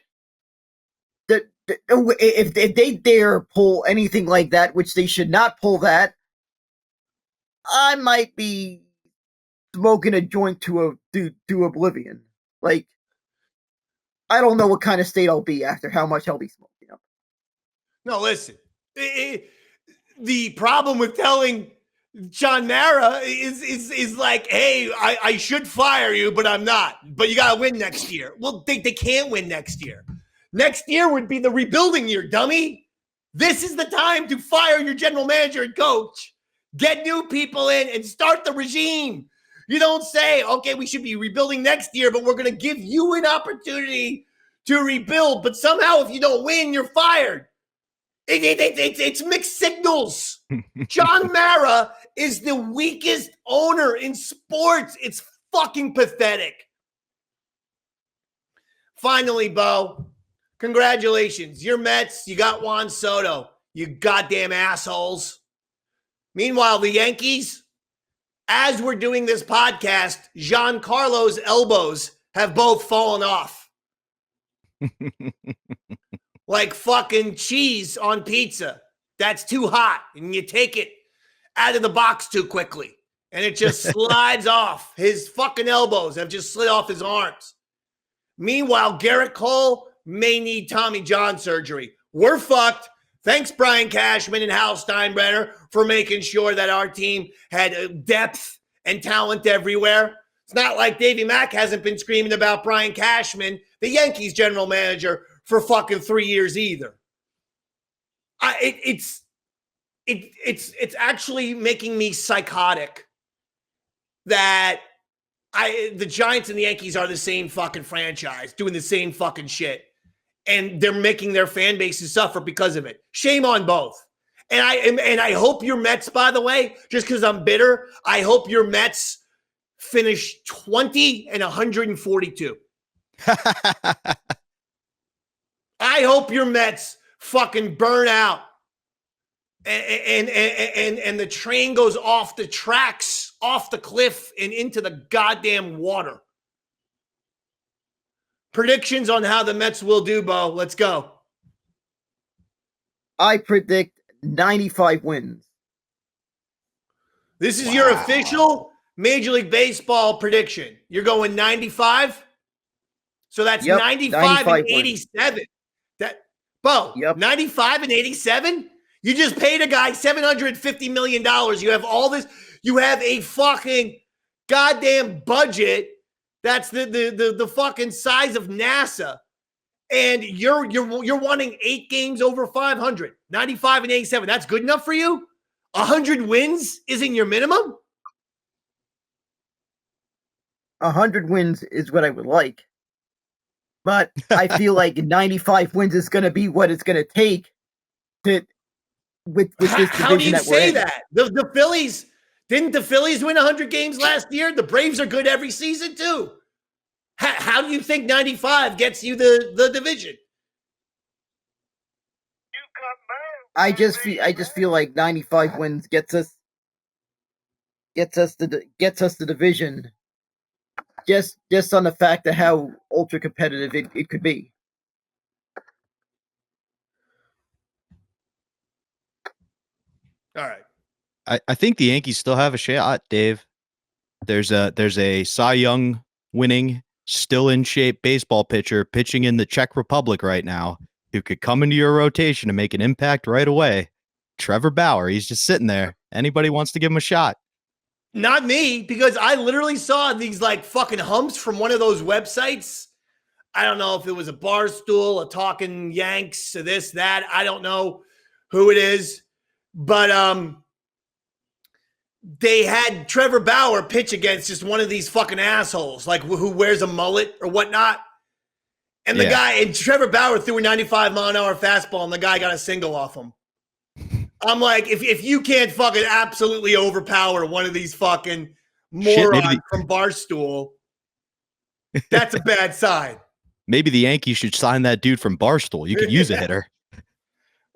if they dare pull anything like that, which they should not pull that, I might be smoking a joint to oblivion. Like, I don't know what kind of state I'll be after how much I'll be smoking up. No, listen. The problem with telling John Mara is like, hey, I should fire you, but I'm not. But you got to win next year. Well, they can't win next year. Next year would be the rebuilding year, dummy. This is the time to fire your general manager and coach. Get new people in and start the regime. You don't say, okay, we should be rebuilding next year, but we're going to give you an opportunity to rebuild. But somehow if you don't win, you're fired. It's mixed signals. John Mara is the weakest owner in sports. It's fucking pathetic. Finally, Bo, congratulations. Your Mets, you got Juan Soto. You goddamn assholes. Meanwhile, the Yankees, as we're doing this podcast, Giancarlo's elbows have both fallen off. Like fucking cheese on pizza. That's too hot, and you take it out of the box too quickly, and it just slides off. His fucking elbows have just slid off his arms. Meanwhile, Garrett Cole may need Tommy John surgery. We're fucked. Thanks, Brian Cashman and Hal Steinbrenner, for making sure that our team had depth and talent everywhere. It's not like Davey Mac hasn't been screaming about Brian Cashman, the Yankees general manager, for fucking 3 years either. It's actually making me psychotic that the Giants and the Yankees are the same fucking franchise, doing the same fucking shit. And they're making their fan bases suffer because of it. Shame on both. And I hope your Mets, by the way, just because I'm bitter, I hope your Mets finish 20 and 142. I hope your Mets fucking burn out and the train goes off the tracks, off the cliff, and into the goddamn water. Predictions on how the Mets will do, Bo. Let's go. I predict 95 wins. This is your official Major League Baseball prediction. You're going 95? So that's 95 and 87. Wins. Bo, 95 and 87? You just paid a guy $750 million. You have all this. You have a fucking goddamn budget that's the fucking size of NASA. And you're wanting 8 games over 500. 95 and 87. That's good enough for you? 100 wins isn't your minimum? 100 wins is what I would like. But I feel like 95 wins is going to be what it's going to take to with this division. How do you say that? The Phillies, didn't the Phillies win 100 games last year? The Braves are good every season too. How do you think 95 gets you the division? I just feel like 95 wins gets us the division. Just on the fact of how ultra competitive it could be. All right. I think the Yankees still have a shot, Dave. There's a Cy Young winning, still in shape baseball pitcher pitching in the Czech Republic right now who could come into your rotation and make an impact right away. Trevor Bauer. He's just sitting there. Anybody wants to give him a shot. Not me, because I literally saw these like fucking humps from one of those websites. I don't know if it was a Barstool, a Talking Yanks, or this, that. I don't know who it is. But they had Trevor Bauer pitch against just one of these fucking assholes, like who wears a mullet or whatnot. And the guy, and Trevor Bauer threw a 95-mile-an-hour fastball, and the guy got a single off him. I'm like, if you can't fucking absolutely overpower one of these fucking morons from Barstool, that's a bad sign. Maybe the Yankees should sign that dude from Barstool. You could use a hitter.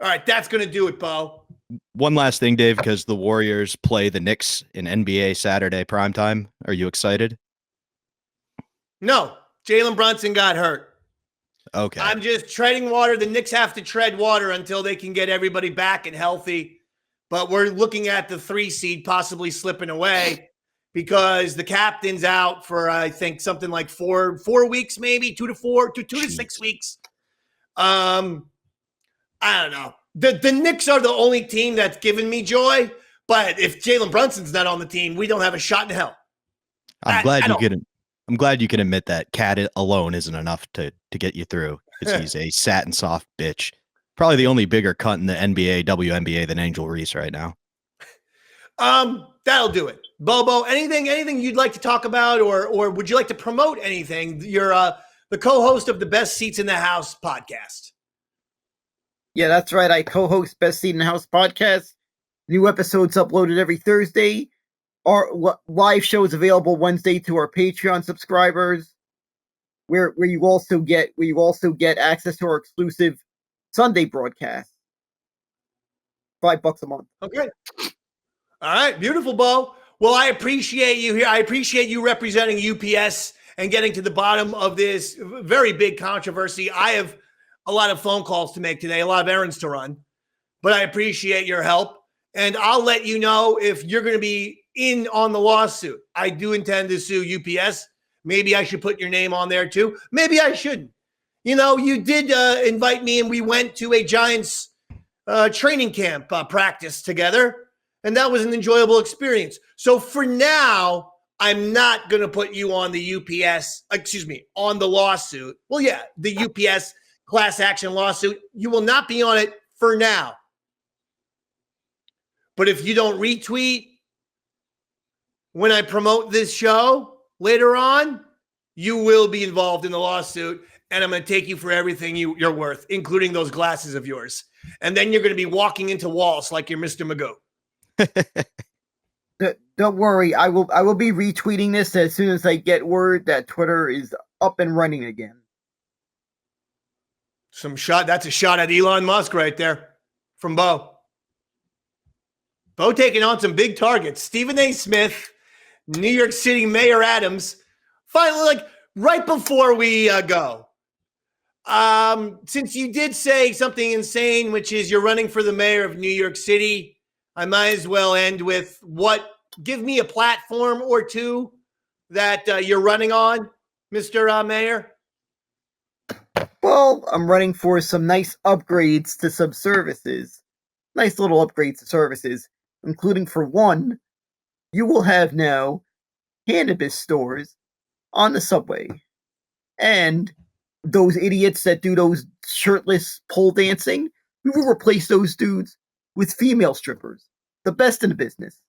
All right, that's going to do it, Bo. One last thing, Dave, because the Warriors play the Knicks in NBA Saturday primetime. Are you excited? No, Jalen Brunson got hurt. Okay. I'm just treading water. The Knicks have to tread water until they can get everybody back and healthy. But we're looking at the 3 seed possibly slipping away because the captain's out for, I think, something like 4 weeks, maybe 2 to 6 weeks. I don't know. The Knicks are the only team that's given me joy. But if Jalen Brunson's not on the team, we don't have a shot in hell. I'm glad you can admit that Cat alone isn't enough to get you through, because he's a satin soft bitch. Probably the only bigger cunt in the NBA, WNBA than Angel Reese right now. That'll do it. Bobo, anything you'd like to talk about, or would you like to promote anything? You're the co-host of the Best Seats in the House podcast. Yeah, that's right. I co-host Best Seat in the House podcast. New episodes uploaded every Thursday. Our live show is available Wednesday to our Patreon subscribers, where you also get access to our exclusive Sunday broadcast. $5 a month. Okay. All right, beautiful, Bo. Well, I appreciate you here. I appreciate you representing UPS and getting to the bottom of this very big controversy. I have a lot of phone calls to make today, a lot of errands to run, but I appreciate your help. And I'll let you know if you're going to be in on the lawsuit. I do intend to sue UPS. Maybe I should put your name on there too. Maybe I shouldn't. You know, you did invite me, and we went to a Giants training camp practice together, and that was an enjoyable experience. So for now, I'm not going to put you on the on the lawsuit. Well, yeah, the UPS class action lawsuit. You will not be on it for now. But if you don't retweet when I promote this show later on, you will be involved in the lawsuit, and I'm going to take you for everything you're worth, including those glasses of yours. And then you're going to be walking into walls like you're Mr. Magoo. Don't worry, I will be retweeting this as soon as I get word that Twitter is up and running again. That's a shot at Elon Musk right there from Bo. Bo taking on some big targets. Stephen A. Smith, New York City Mayor Adams. Finally, like right before we go, since you did say something insane, which is you're running for the mayor of New York City, I might as well end with give me a platform or two that you're running on, Mr. Mayor. Well, I'm running for some nice upgrades to some services. Nice little upgrades to services, including, for one, you will have now cannabis stores on the subway. And those idiots that do those shirtless pole dancing, we will replace those dudes with female strippers. The best in the business.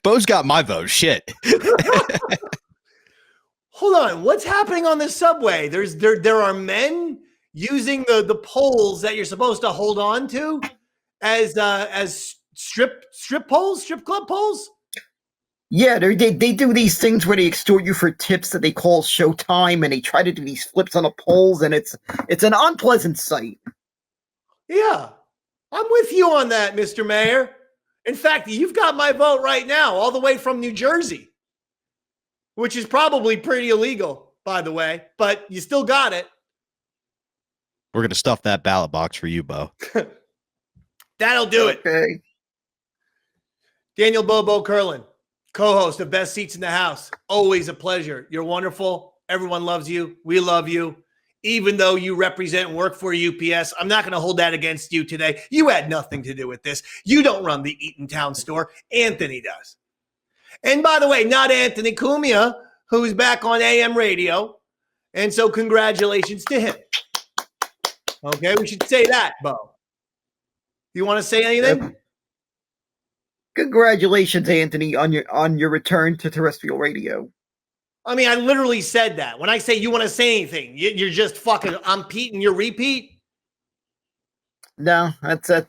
Bo's got my vote. Shit. Hold on. What's happening on the subway? There are men using the poles that you're supposed to hold on to as strip club poles? Yeah, they do these things where they extort you for tips that they call showtime, and they try to do these flips on the poles, and it's an unpleasant sight. Yeah, I'm with you on that, Mr. Mayor. In fact, you've got my vote right now, all the way from New Jersey, which is probably pretty illegal, by the way, but you still got it. We're going to stuff that ballot box for you, Bo. That'll do it. Okay. Daniel Bobo Kurlan, co-host of Best Seats in the House. Always a pleasure. You're wonderful. Everyone loves you. We love you. even though you represent and work for UPS. I'm not going to hold that against you today. You had nothing to do with this. You don't run the Eatontown store. Anthony does. And by the way, not Anthony Cumia, who's back on AM radio. And so congratulations to him. Okay, we should say that, Bo. You want to say anything? Congratulations, Anthony, on your return to terrestrial radio. I mean, I literally said that. When I say you want to say anything, you're just fucking, I'm Pete and you're repeat. No, that's what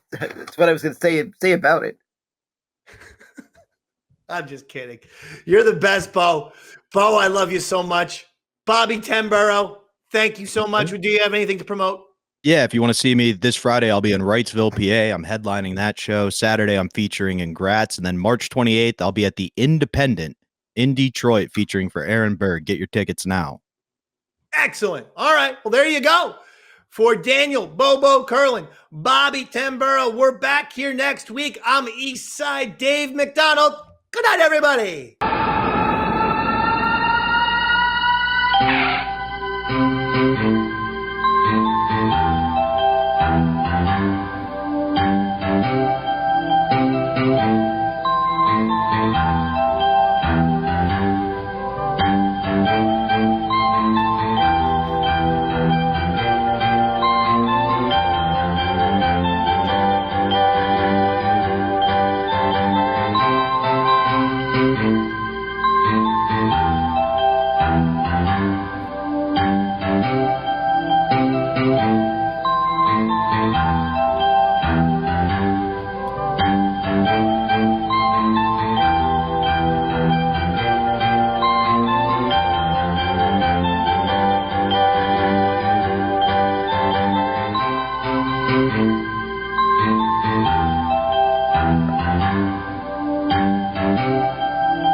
I was going to say about it. I'm just kidding. You're the best, Bo. Bo, I love you so much. Bobby Tenborough, thank you so much. Do you have anything to promote? Yeah, if you want to see me this Friday, I'll be in Wrightsville, PA. I'm headlining that show. Saturday, I'm featuring in Gratz. And then March 28th, I'll be at the Independent in Detroit featuring for Aaron Berg. Get your tickets now. Excellent. All right. Well, there you go. For Daniel, Bobo, Kurlan, Bobby Tenborough, we're back here next week. I'm Eastside Dave McDonald. Good night, everybody.